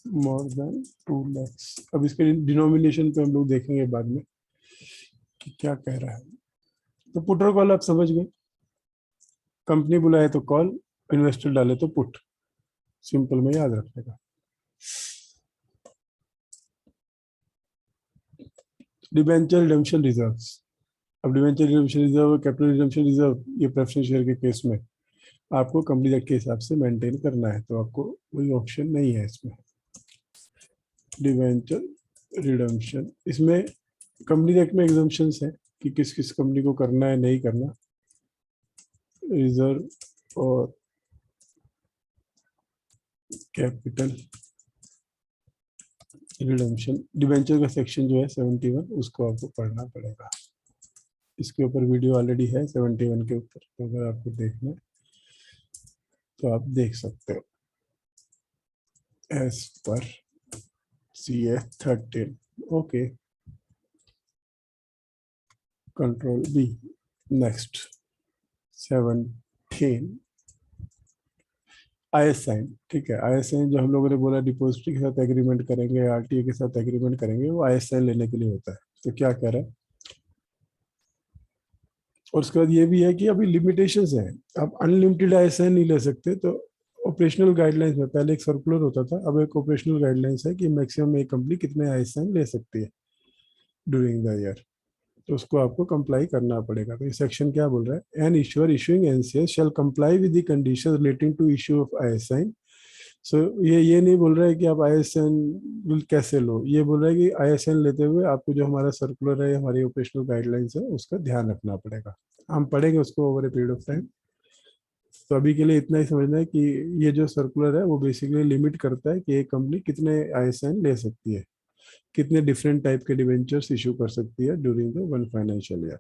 मोर देन 2 lakhs। अब इसके डिनोमिनेशन पे हम लोग देखेंगे बाद में कि क्या कह रहा है। तो पुट और कॉल आप समझ गए, कंपनी बुलाए तो कॉल, इन्वेस्टर डाले तो पुट, सिंपल में याद रखने का। Debenture redemption reserves. अब डिबेंचर रिडेम्पशन रिजर्व और कैपिटल रिडेम्पशन रिजर्व ये प्रेफरेंस शेयर के केस में आपको कंपनी एक्ट के हिसाब से मेंटेन करना है, तो आपको कोई ऑप्शन नहीं है इसमें। डिबेंचर रिडेम्पशन, इसमें कंपनी एक्ट में एग्जम्पशंस है कि किस किस कंपनी को करना है नहीं करना। रिजर्व और कैपिटल रिडेम्पशन, डिबेंचर का सेक्शन जो है 71, उसको आपको पढ़ना पड़ेगा। इसके ऊपर वीडियो ऑलरेडी है 71 के ऊपर, तो अगर आपको देखना है तो आप देख सकते हो। As per CA 13, okay, control B। Next 17 IS sign. ठीक है, IS साइन जो हम लोगों ने बोला डिपॉजिटरी के साथ एग्रीमेंट करेंगे, RTA के साथ एग्रीमेंट करेंगे, वो IS साइन लेने के लिए होता है। तो क्या कह रहा है, और उसके बाद ये भी है कि अभी लिमिटेशंस हैं, आप अनलिमिटेड ISN नहीं ले सकते। तो ऑपरेशनल गाइडलाइंस में पहले एक सर्कुलर होता था, अब एक ऑपरेशनल गाइडलाइंस है कि मैक्सिमम एक कंपनी कितने ISN ले सकती है ड्यूरिंग द ईयर, तो उसको आपको कंप्लाई करना पड़ेगा। तो ये सेक्शन क्या बोल रहा है, an issuer issuing NCS shall comply with the conditions relating to issue of ISN। So ये नहीं बोल रहा है कि आप ISN कैसे लो, ये बोल रहा है कि ISN लेते हुए आपको जो हमारा सर्कुलर है, हमारी ऑपरेशनल गाइडलाइंस है, उसका ध्यान रखना पड़ेगा। हम पढ़ेंगे उसको over a period of time. तो अभी के लिए इतना ही समझना है कि ये जो सर्कुलर है वो बेसिकली लिमिट करता है कि एक कंपनी कितने ISN ले सकती है, कितने डिफरेंट टाइप के डिवेंचर्स इशू कर सकती है during the one financial year.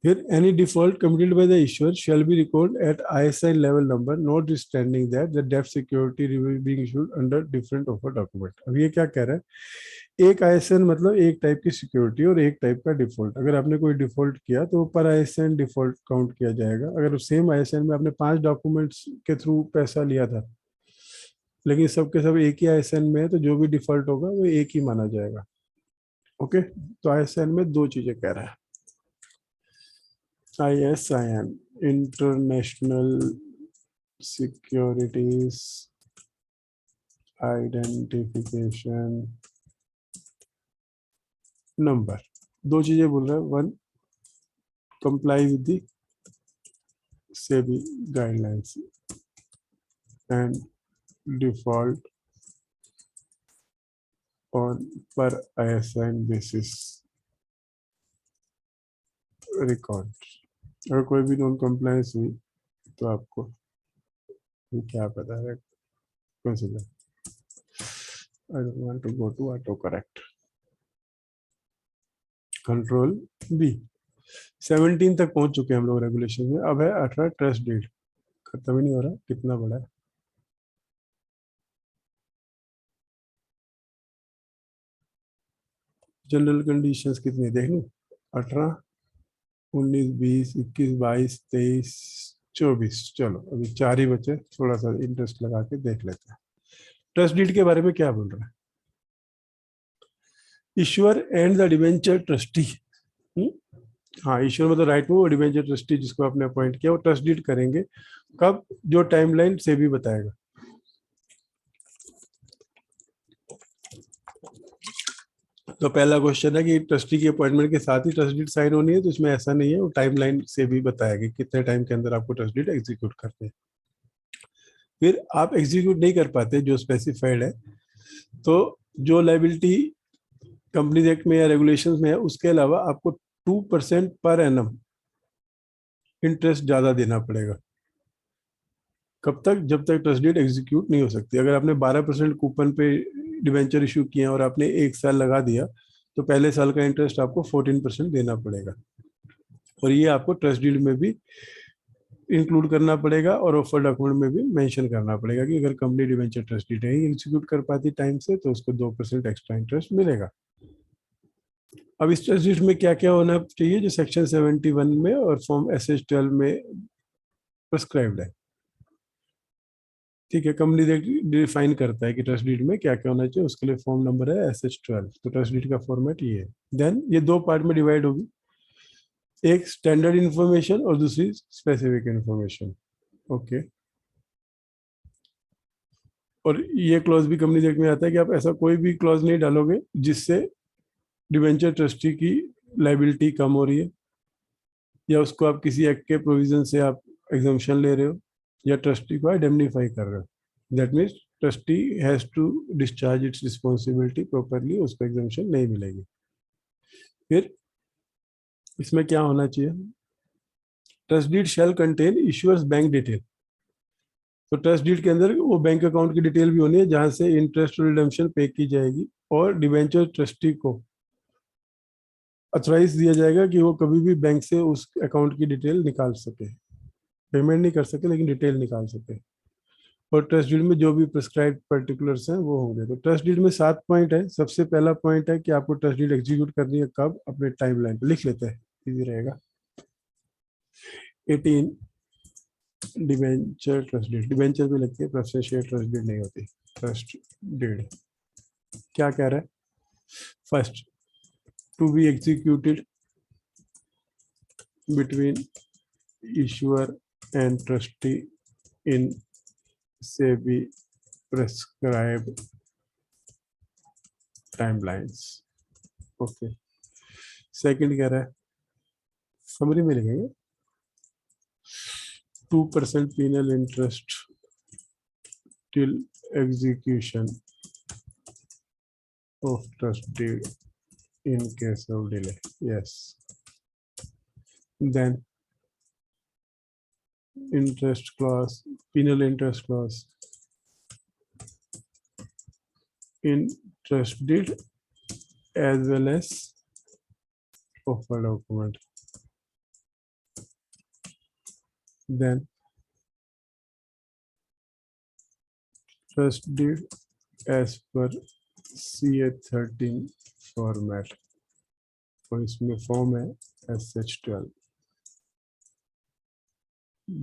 Here, any default committed by the issuer shall be recorded at ISN level number, notwithstanding that the debt security being issued under different offer document। अब ये क्या कह रहा है, एक ISN मतलब एक type की सिक्योरिटी और एक टाइप का डिफॉल्ट। अगर आपने कोई डिफॉल्ट किया तो वो पर ISN डिफॉल्ट काउंट किया जाएगा। अगर सेम ISN में आपने 5 डॉक्यूमेंट्स के थ्रू पैसा लिया था, लेकिन सबके सब एक ही ISN में है, तो जो भी डिफॉल्ट होगा वो एक ही माना जाएगा। ओके, तो ISN में दो चीजें कह रहा है। ISIN international securities identification number, दो चीजें बोल रहा है। One, comply with the SEBI guidelines and default on per ISIN basis record. अगर कोई भी नॉन कंप्लायंस हुई तो आपको क्या पता है consider. I don't want to go to auto correct. Control B. 17 तक पहुंच चुके हैं हम लोग रेगुलेशन में। अब है 18 ट्रस्ट डीड। खत्म ही नहीं हो रहा, कितना बड़ा है। जनरल कंडीशंस कितनी देख लूं? 18, 19, 20, 21, 22, 23, 24। चलो अभी 4 ही बचे, थोड़ा सा इंटरेस्ट लगा के देख लेते हैं। ट्रस्ट डीड के बारे में क्या बोल रहा है? ईश्वर एंड द डिवेंचर ट्रस्टी। हाँ, ईश्वर मतलब राइट वो डिवेंचर ट्रस्टी जिसको आपने अपॉइंट किया वो ट्रस्ट डीड करेंगे। कब? जो टाइमलाइन से भी बताएगा। तो पहला क्वेश्चन है कि ट्रस्टी की अपॉइंटमेंट के साथ ही ट्रस्ट डीड साइन होनी है, तो इसमें ऐसा नहीं है, वो टाइमलाइन से भी बताएगा कितने टाइम के अंदर आपको ट्रस्ट डीड एग्जीक्यूट करते हैं। फिर आप एग्जीक्यूट नहीं कर पाते जो स्पेसिफाइड है, तो जो लायबिलिटी कंपनीज एक्ट में या रेगुलेशंस में है उसके अलावा आपको 2% पर एनम इंटरेस्ट ज्यादा देना पड़ेगा। कब तक? जब तक ट्रस्ट डीड एग्जीक्यूट नहीं हो सकती। अगर आपने 12% कूपन पे डिवेंचर इशू किए और आपने 1 साल लगा दिया तो पहले साल का इंटरेस्ट आपको 14% देना पड़ेगा। और ये आपको ट्रस्ट डीड में भी इंक्लूड करना पड़ेगा और ऑफर डॉक्यूमेंट में भी मेंशन करना पड़ेगा कि अगर कंपनी डिवेंचर ट्रस्ट डीड नहीं एग्जीक्यूट कर पाती टाइम से तो उसको 2% एक्स्ट्रा इंटरेस्ट मिलेगा। अब इस ट्रस्ट डीड में क्या क्या होना चाहिए जो सेक्शन 71 में और फॉर्म SS12 में प्रिस्क्राइब्ड है। ठीक है, कंपनी डिफाइन करता है कि ट्रस्ट डीड में क्या क्या होना चाहिए, उसके लिए फॉर्म नंबर है SS12। तो ट्रस्ट डीड का फॉर्मेट ये है। देन ये 2 पार्ट में डिवाइड होगी, एक स्टैंडर्ड इंफॉर्मेशन और दूसरी स्पेसिफिक इंफॉर्मेशन। ओके। और ये क्लॉज भी कंपनी एक्ट में आता है कि आप ऐसा कोई भी क्लॉज नहीं डालोगे जिससे डिवेंचर ट्रस्टी की लाइबिलिटी कम हो रही है, या उसको आप किसी एक्ट के प्रोविजन से आप एग्जम्पशन ले रहे हो, या ट्रस्टी को इंडेमनीफाई कर रहे हो। That means trustee has to discharge its responsibility properly, उसको एग्जम्पशन नहीं मिलेगी। फिर इसमें क्या होना चाहिए? Trust deed shall contain issuer's bank detail. तो ट्रस्ट डीड के अंदर वो बैंक अकाउंट की डिटेल भी होनी है जहां से इंटरेस्ट और रिडेम्पशन पे की जाएगी, और डिवेंचर ट्रस्टी को अथराइज दिया जाएगा कि वो कभी भी बैंक से उस अकाउंट की डिटेल निकाल सके। पेमेंट नहीं कर सके लेकिन डिटेल निकाल सके। और ट्रस्ट डीड में जो भी प्रिस्क्राइब पर्टिकुलर्स हैं वो होंगे। तो ट्रस्ट डीड में 7 पॉइंट है। सबसे पहला पॉइंट है कि आपको ट्रस्ट डीड एग्जीक्यूट करनी है कब? अपने टाइमलाइन पे लिख लेते हैं, इजी रहेगा। 18 डिवेंचर ट्रस्ट डीड। डिवेंचर भी लगती है, प्रेफरेंस शेयर ट्रस्ट डीड नहीं होती। ट्रस्ट डीड क्या कह रहा है? First, to be executed between issuer and trustee in SEBI prescribed timelines. Okay. Second कह रहा है, समरी में लिखेंगे 2% penal interest till execution of trust deed in case of delay. Yes. Then interest clause, penal interest clause in trust deed as well as offer document. Then trust deed as per CA13 format, और इसमें form है SH12।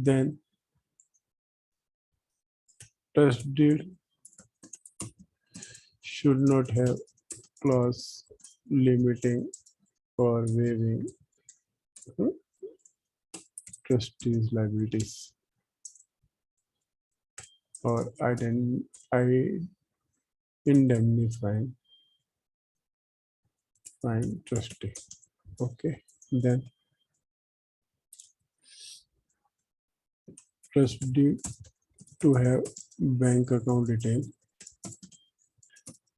Then trust deed should not have clause limiting और waiving trustees liabilities or indemnifying trustee. Okay. Then trust deed to have bank account detail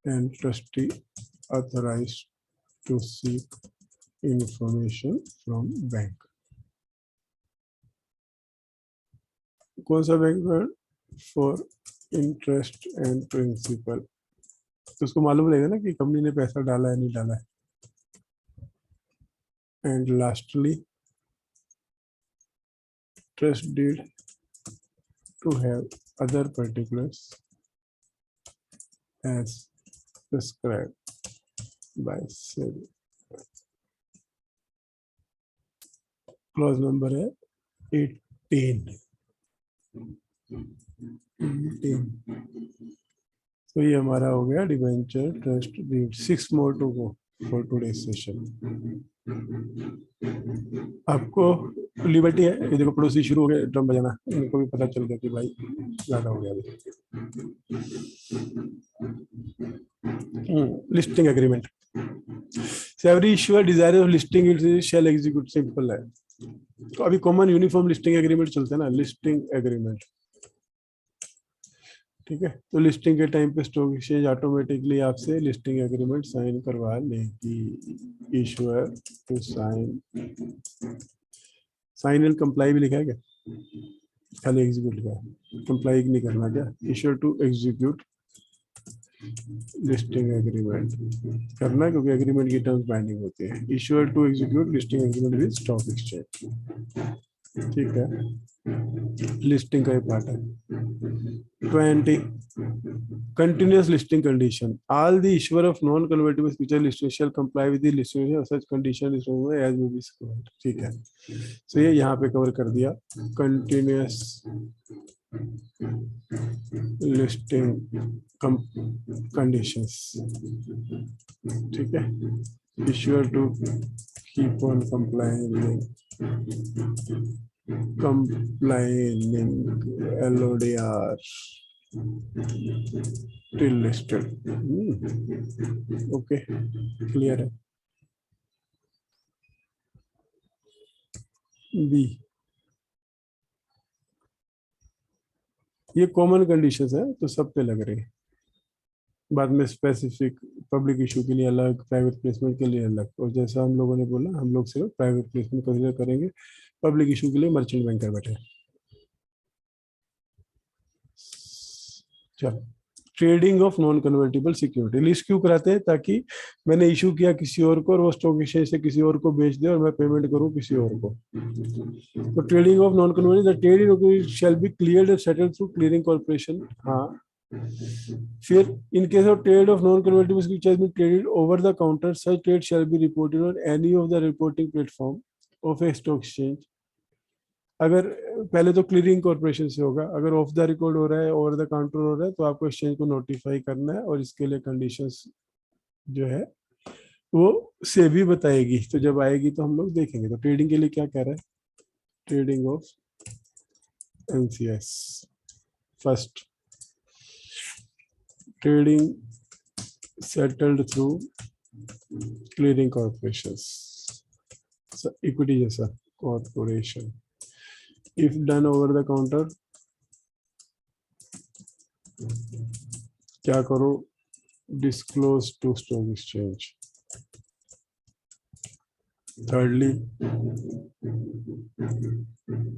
and trustee authorized to seek information from bank. कौन सा bank? For interest and principal. तो उसको मालूम रहेगा ना कि company ने पैसा डाला है नहीं डाला है। And lastly trust deed to have other particulars as prescribed by SEBI. Clause number है 18। तो ये हमारा हो गया debenture trust deed. 6 more to go for today session. आपको लिबर्टी है, ये देखो पड़ोसी शुरू हो गए ड्रम बजाना, इनको भी पता चल गया कि भाई ज्यादा हो गया। Listing agreement. Every issuer desire of listing it shall execute. Simple है। तो अभी कॉमन यूनिफॉर्म लिस्टिंग एग्रीमेंट चलते हैं ना, लिस्टिंग एग्रीमेंट। ठीक है, तो लिस्टिंग के टाइम पे स्टॉक एक्सचेंज ऑटोमेटिकली आपसे लिस्टिंग एग्रीमेंट साइन करवा लेगी। Issuer to sign and comply भी लिखा है क्या? खाली एग्जीक्यूट लिखा है, कंप्लाई नहीं करना क्या? Issuer to execute listing agreement करना है, क्योंकि एग्रीमेंट की टर्म्स बाइंडिंग होती है। Issuer to execute listing agreement with stock exchange. ठीक है, लिस्टिंग का ही पार्ट है। 20 continuous listing condition. All the issuer of non-convertible future listing shall comply with the listing of such condition as may be scored. ठीक है, so ये यहाँ पे cover कर दिया। continuous listing conditions। ठीक है, issuer to keep on complying LODR till listed। Okay, clear है। बी, ये कॉमन कंडीशंस है तो सब पे लग रही है। बाद में स्पेसिफिक पब्लिक इशू के लिए अलग, प्राइवेट प्लेसमेंट के लिए अलग। और जैसा हम लोगों ने बोला, हम लोग सिर्फ प्राइवेट प्लेसमेंट कंसीडर करेंगे, पब्लिक इशू के लिए मर्चेंट बैंकर बैठे। चलो, trading of non convertible security list क्यों कराते हैं? ताकि मैंने इशू किया किसी और को और वो स्टॉक एक्सचेंज से किसी और को बेच दे और मैं पेमेंट करूं किसी और को। तो trading of non convertible, the trade shall be cleared and settled through clearing corporation. हाँ, फिर in case of trade of non convertible security has been traded over the counter, such trade shall be reported on any of the reporting platform of a stock exchange. अगर पहले तो clearing corporation से होगा, अगर of the record हो रहा है, over the counter हो रहा है, तो आपको एक्सचेंज को नोटिफाई करना है और इसके लिए कंडीशंस जो है वो सेबी बताएगी। तो जब आएगी तो हम लोग देखेंगे। तो ट्रेडिंग के लिए क्या कह रहा है? Trading of NCS। First, trading settled through clearing corporation, equity जैसा corporation. If done over the counter, क्या करो? Disclose to stock exchange। Thirdly,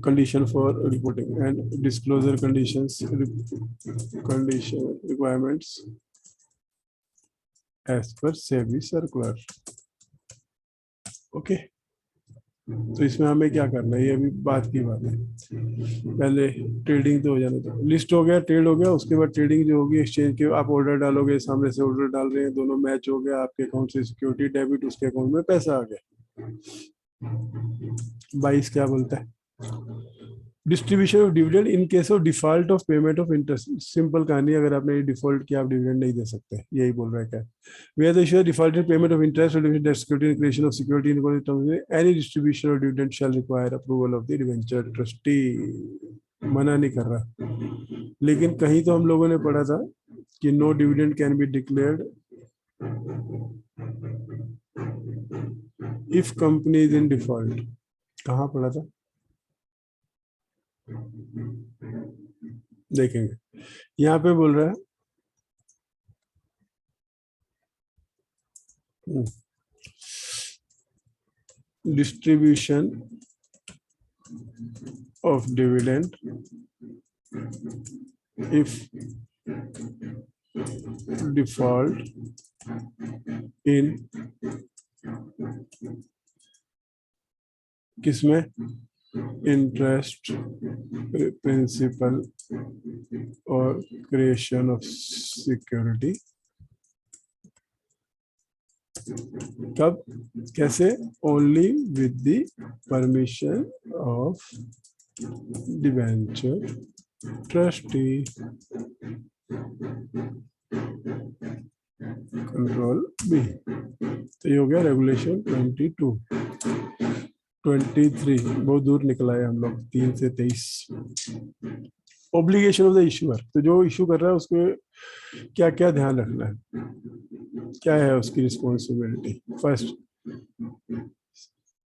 condition for reporting and disclosure conditions, condition requirements as per SEBI circular। Okay, तो इसमें हमें क्या करना है? ये अभी बात की बात है। पहले ट्रेडिंग तो हो जाने दो। लिस्ट हो गया, ट्रेड हो गया, उसके बाद ट्रेडिंग जो होगी एक्सचेंज के, आप ऑर्डर डालोगे, सामने से ऑर्डर डाल रहे हैं, दोनों मैच हो गया, आपके अकाउंट से सिक्योरिटी डेबिट, उसके अकाउंट में पैसा आ गया। 22 क्या बोलता है? Distribution of dividend in case of default of payment of interest. Simple कहानी, अगर आपने डिफॉल्ट किया आप डिविडेंड नहीं दे सकते, यही बोल रहा है क्या? Where the issuer defaulted payment of interest और debt security creation of security in terms में any distribution of dividend shall require approval of the debenture trustee. मना नहीं कर रहा, लेकिन कहीं तो हम लोगों ने पढ़ा था कि no dividend can be declared if company is in default. कहाँ पढ़ा था? देखेंगे। यहाँ पे बोल रहा है distribution of dividend if default in किसमें इंटरेस्ट प्रिंसिपल और क्रिएशन ऑफ सिक्योरिटी, कब कैसे, only with the permission of debenture trustee control B. तो ये हो गया रेगुलेशन 22। 23 बहुत दूर निकला है हम लोग, 3 से 23। ऑब्लिगेशन ऑफ द इशूअर, तो जो इशू कर रहा है उसको क्या क्या ध्यान रखना है, क्या है उसकी responsibility. First,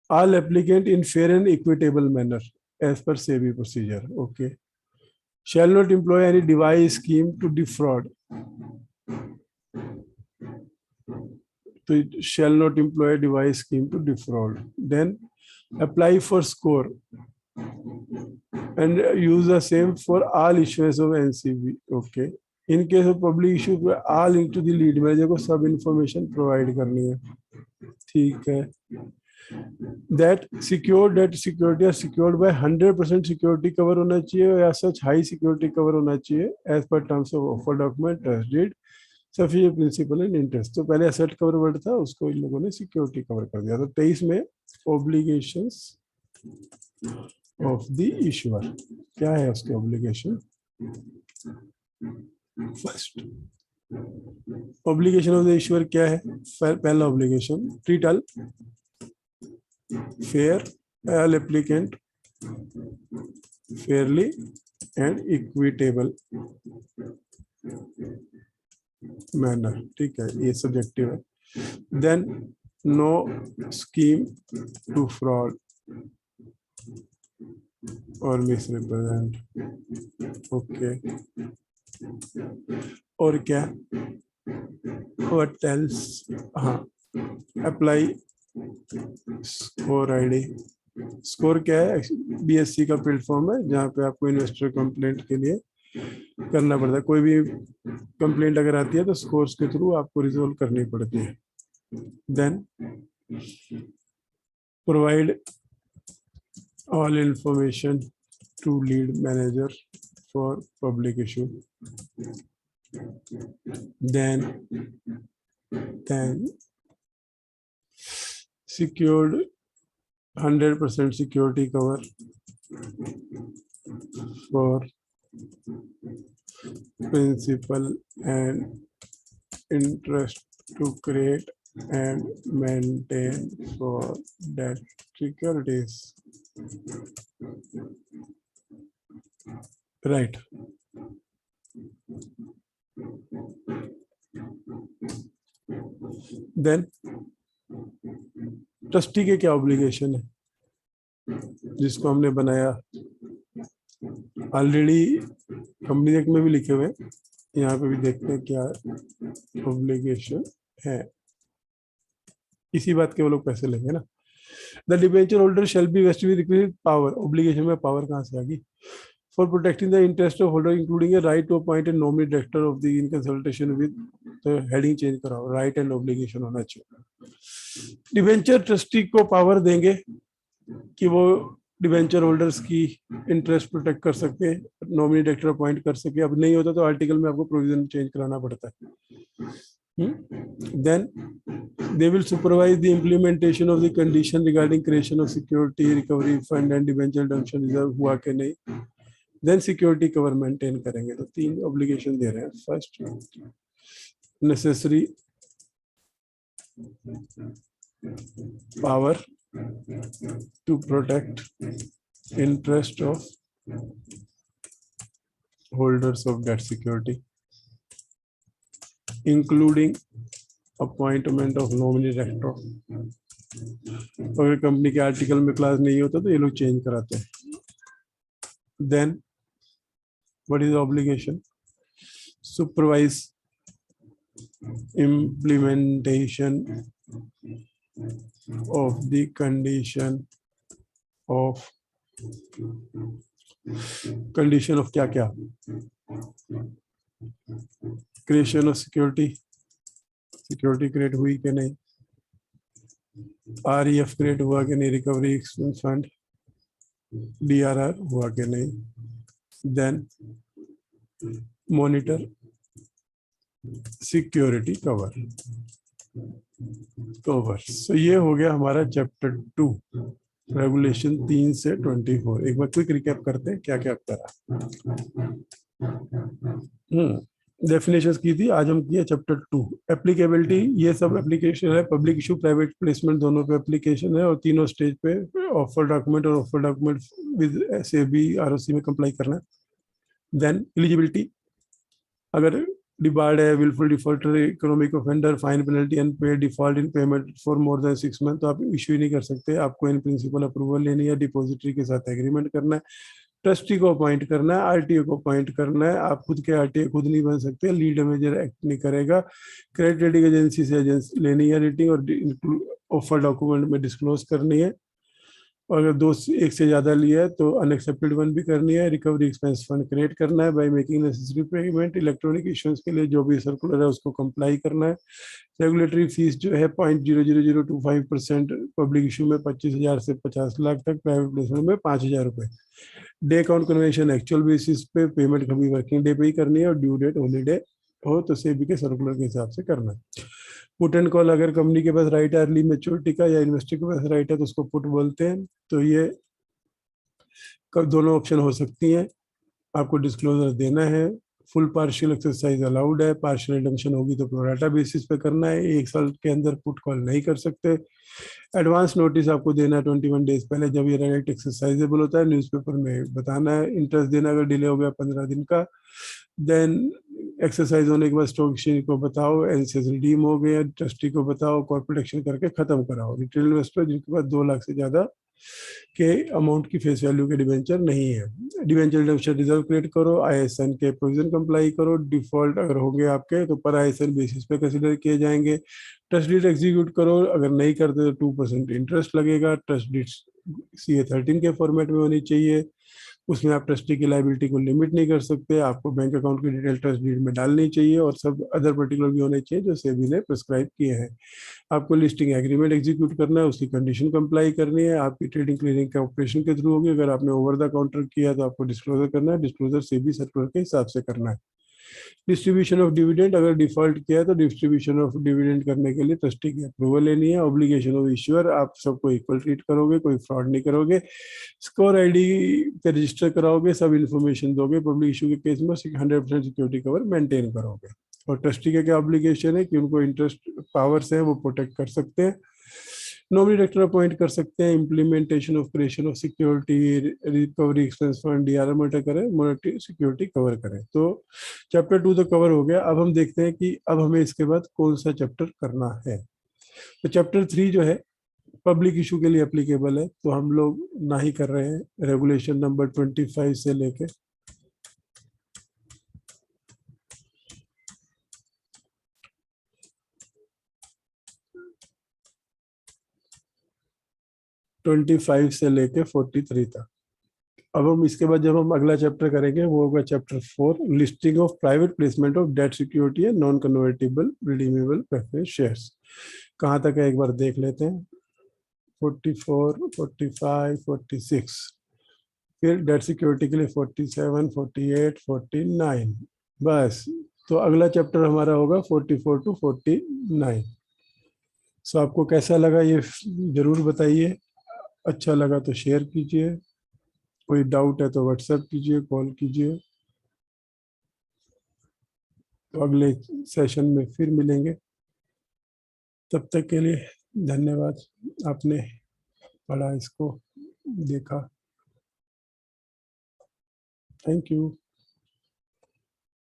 all applicant in fair and equitable manner as per SEBI procedure. Okay, shall not employ any device scheme to defraud, तो shall not employ a device scheme to defraud. Then apply for score and use the same for all issues of NCB. Okay, in case of public issue all into the lead manager को सब information provide करनी है, ठीक है। that secured that security are secured by 100% security cover होना चाहिए या such high security cover होना चाहिए as per terms of offer document, trust deed, sufficient principal and interest। तो पहले asset cover वर्ड था, उसको इन लोगों ने security cover कर दिया। तो 23 में obligations of the issuer, क्या है उसके obligation। First obligation of the issuer क्या है, पहला obligation treat all fair, all applicant fairly and equitable manner, ठीक है, ये सब्जेक्टिव है। then no scheme to fraud or misrepresent, okay, और क्या, what else, हाँ, apply स्कोर आईडी। स्कोर क्या है, बीएससी का प्लेटफॉर्म है जहाँ पे आपको इन्वेस्टर कंप्लेंट के लिए करना पड़ता है। कोई भी कंप्लेंट अगर आती है तो स्कोर्स के थ्रू आपको रिजोल्व करनी पड़ती है। Then provide all information to lead manager for public issue. Then secured 100% security cover for principal and interest to create and maintain for debt securities, right। then trustee के क्या obligation है जिसको हमने बनाया, ऑलरेडी कंपनी एक्ट में भी लिखे हुए, यहाँ पे भी देखते हैं क्या ऑब्लिगेशन है। इसी बात के वो लोग पैसे लेंगे ना। The debenture holder shall be vested with requisite power, obligation में पावर कहाँ से आ गई, for protecting the interest of holder including a right to appoint a nominee director of the in consultation with, तो हेडिंग चेंज कराओ, right and obligation होना चाहिए। Debenture trustee को पावर देंगे कि वो डिबेंचर होल्डर्स की इंटरेस्ट प्रोटेक्ट कर सके, नॉमिनी डायरेक्टर अपॉइंट कर सके। अब नहीं होता तो आर्टिकल में आपको प्रोविजन चेंज कराना पड़ता है। Then they will supervise the implementation of the condition regarding creation of security recovery fund and debenture redemption reserve हुआ कि नहीं। देन सिक्योरिटी कवर मेंटेन करेंगे। तो 3 ऑब्लिगेशन दे रहे हैं। First, necessary power to protect interest of holders of debt security, including appointment of nominee director। अगर company के article में क्लास नहीं होता तो ये लोग चेंज कराते हैं। Then What is the obligation? Supervise implementation of the condition of क्या क्रिएशन ऑफ सिक्योरिटी क्रिएट हुई कि नहीं, REF क्रिएट हुआ कि नहीं, रिकवरी एक्सपेंस फंड DRR हुआ कि नहीं, देन मॉनिटर सिक्योरिटी कवर। सो ये हो गया हमारा चैप्टर 2 रेगुलेशन 3 से 24। एक बार क्विक रिकैप करते हैं क्या क्या करा। डेफिनेशंस की थी, आज हम किया चैप्टर 2 एप्लीकेबिलिटी। ये सब एप्लीकेशन है, पब्लिक इशू प्राइवेट प्लेसमेंट दोनों पे एप्लीकेशन है, और तीनों स्टेज पे ऑफर डॉक्यूमेंट और offer document with SAB ROC में कंप्लाई करना है। देन एलिजिबिलिटी, अगर डिबार्ड है, wilful defaulter, economic offender, fine penalty unpaid, default in payment for more than 6 month, तो आप इश्यू ही नहीं कर सकते। आपको इन प्रिंसिपल अप्रूवल लेनी है, डिपॉजिटरी के साथ एग्रीमेंट करना है, ट्रस्टी को अपॉइंट करना है, RTO को अपॉइंट करना है। आप खुद के RTO खुद नहीं बन सकते, लीड मैनेजर एक्ट नहीं करेगा। क्रेडिट रेटिंग एजेंसी से एजेंसी लेनी है रेटिंग, और ऑफर डॉक्यूमेंट में डिस्क्लोज करनी है। और अगर दो एक से ज्यादा लिया है तो अनएक्सेप्टेड वन भी करनी है। रिकवरी एक्सपेंस फंड क्रिएट करना है by making necessary payment. Electronic issues के लिए जो भी सर्कुलर है उसको कंप्लाई करना है। रेगुलेटरी फीस जो है 0.00025%, पब्लिक इशू में 25,000 से 50 लाख तक, प्राइवेट प्लेसमेंट में 5,000 रुपए। Day count convention actual basis पे पेमेंट कभी वर्किंग डे पे ही करनी है, और ड्यू डेट हॉलीडे हो तो सेबी के सर्कुलर के हिसाब से करना है। पुट एंड कॉल, अगर कंपनी के पास राइट है अर्ली मेच्योरिटी का, या इन्वेस्टर के पास राइट है तो उसको पुट बोलते हैं। तो ये दोनों ऑप्शन हो सकती हैं। आपको डिस्क्लोजर देना है, फुल पार्शियल एक्सरसाइज अलाउड है, पार्शियल रिडम्पशन होगी तो प्रोराटा बेसिस पे करना है। 1 साल के अंदर पुट कॉल नहीं कर सकते। एडवांस नोटिस आपको देना है 21 डेज पहले, जब ये राइट एक्सरसाइजेबल होता है न्यूज़पेपर में बताना है। इंटरेस्ट देना अगर डिले हो गया 15 दिन का। देन एक्सरसाइज होने के बाद स्टॉक एक्सचेंज को बताओ, एनसीएस रिडीम हो गया, ट्रस्टी को बताओ, कॉर्पोरेट एक्शन करके खत्म कराओ। रिटेल इन्वेस्टर जिनके पास 2 लाख से ज्यादा के अमाउंट की फेस वैल्यू के डिवेंचर नहीं है, डिवेंचर रिडम्पशन रिजर्व क्रिएट करो, ISN के प्रोविजन कंप्लाई करो। डिफॉल्ट अगर होंगे आपके तो पर ISN बेसिस पे कंसिडर किए जाएंगे। ट्रस्ट डीड एग्जीक्यूट करो, अगर नहीं करते तो 2% इंटरेस्ट लगेगा। ट्रस्ट डीड CA13 के फॉर्मेट में होनी चाहिए। उसमें आप ट्रस्टी की लाइबिलिटी को लिमिट नहीं कर सकते। आपको बैंक अकाउंट की डिटेल ट्रस्ट डीड में डालनी चाहिए, और सब अदर पर्टिकुलर भी होने चाहिए जो सेबी ने प्रिस्क्राइब किए हैं। आपको लिस्टिंग एग्रीमेंट एग्जीक्यूट करना है, उसकी कंडीशन कंप्लाई करनी है। आपकी ट्रेडिंग क्लियरिंग के ऑपरेशन के थ्रू होगी। अगर आपने ओवर द काउंटर किया तो आपको डिस्क्लोजर करना है, डिस्क्लोजर सेबी सर्कुलर के हिसाब से करना है। डिस्ट्रीब्यूशन ऑफ डिविडेंड, अगर डिफॉल्ट किया है तो डिस्ट्रीब्यूशन ऑफ डिविडेंड करने के लिए ट्रस्टी की अप्रूवल लेनी है। ऑब्लिगेशन ऑफ इश्यूअर, आप सबको इक्वल ट्रीट करोगे, कोई फ्रॉड नहीं करोगे। स्कोर ID पे रजिस्टर कराओगे, सब इन्फॉर्मेशन दोगे। पब्लिक इशू के केस में 100% सिक्योरिटी कवर मेंटेन करोगे। और ट्रस्टी का क्या ऑब्लिगेशन है कि उनको इंटरेस्ट पावर्स है वो प्रोटेक्ट कर सकते हैं। नॉमिनी डायरेक्टर अपॉइंट कर सकते हैं। Implementation of creation of security, recovery expense fund, DRR monitor करें, मॉनिटरी सिक्योरिटी कवर करें। तो चैप्टर 2 तो कवर हो गया। अब हम देखते हैं कि अब हमें इसके बाद कौन सा चैप्टर करना है। तो चैप्टर 3 जो है पब्लिक इशू के लिए एप्लीकेबल है, तो हम लोग ना ही कर रहे हैं। रेगुलेशन नंबर 25 से लेके 43 तक। अब हम इसके बाद जब हम अगला चैप्टर करेंगे वो होगा chapter 4, listing of private placement of debt security and non convertible redeemable preference shares. कहाँ तक है एक बार देख लेते हैं। 44, 45, 46, फिर डेट सिक्योरिटी के लिए 47, 48, 49, बस। तो अगला चैप्टर हमारा होगा 44 to 49। सो आपको कैसा लगा ये जरूर बताइए। अच्छा लगा तो शेयर कीजिए, कोई डाउट है तो व्हाट्सएप कीजिए, कॉल कीजिए। तो अगले सेशन में फिर मिलेंगे। तब तक के लिए धन्यवाद, आपने पढ़ा, इसको देखा। Thank you.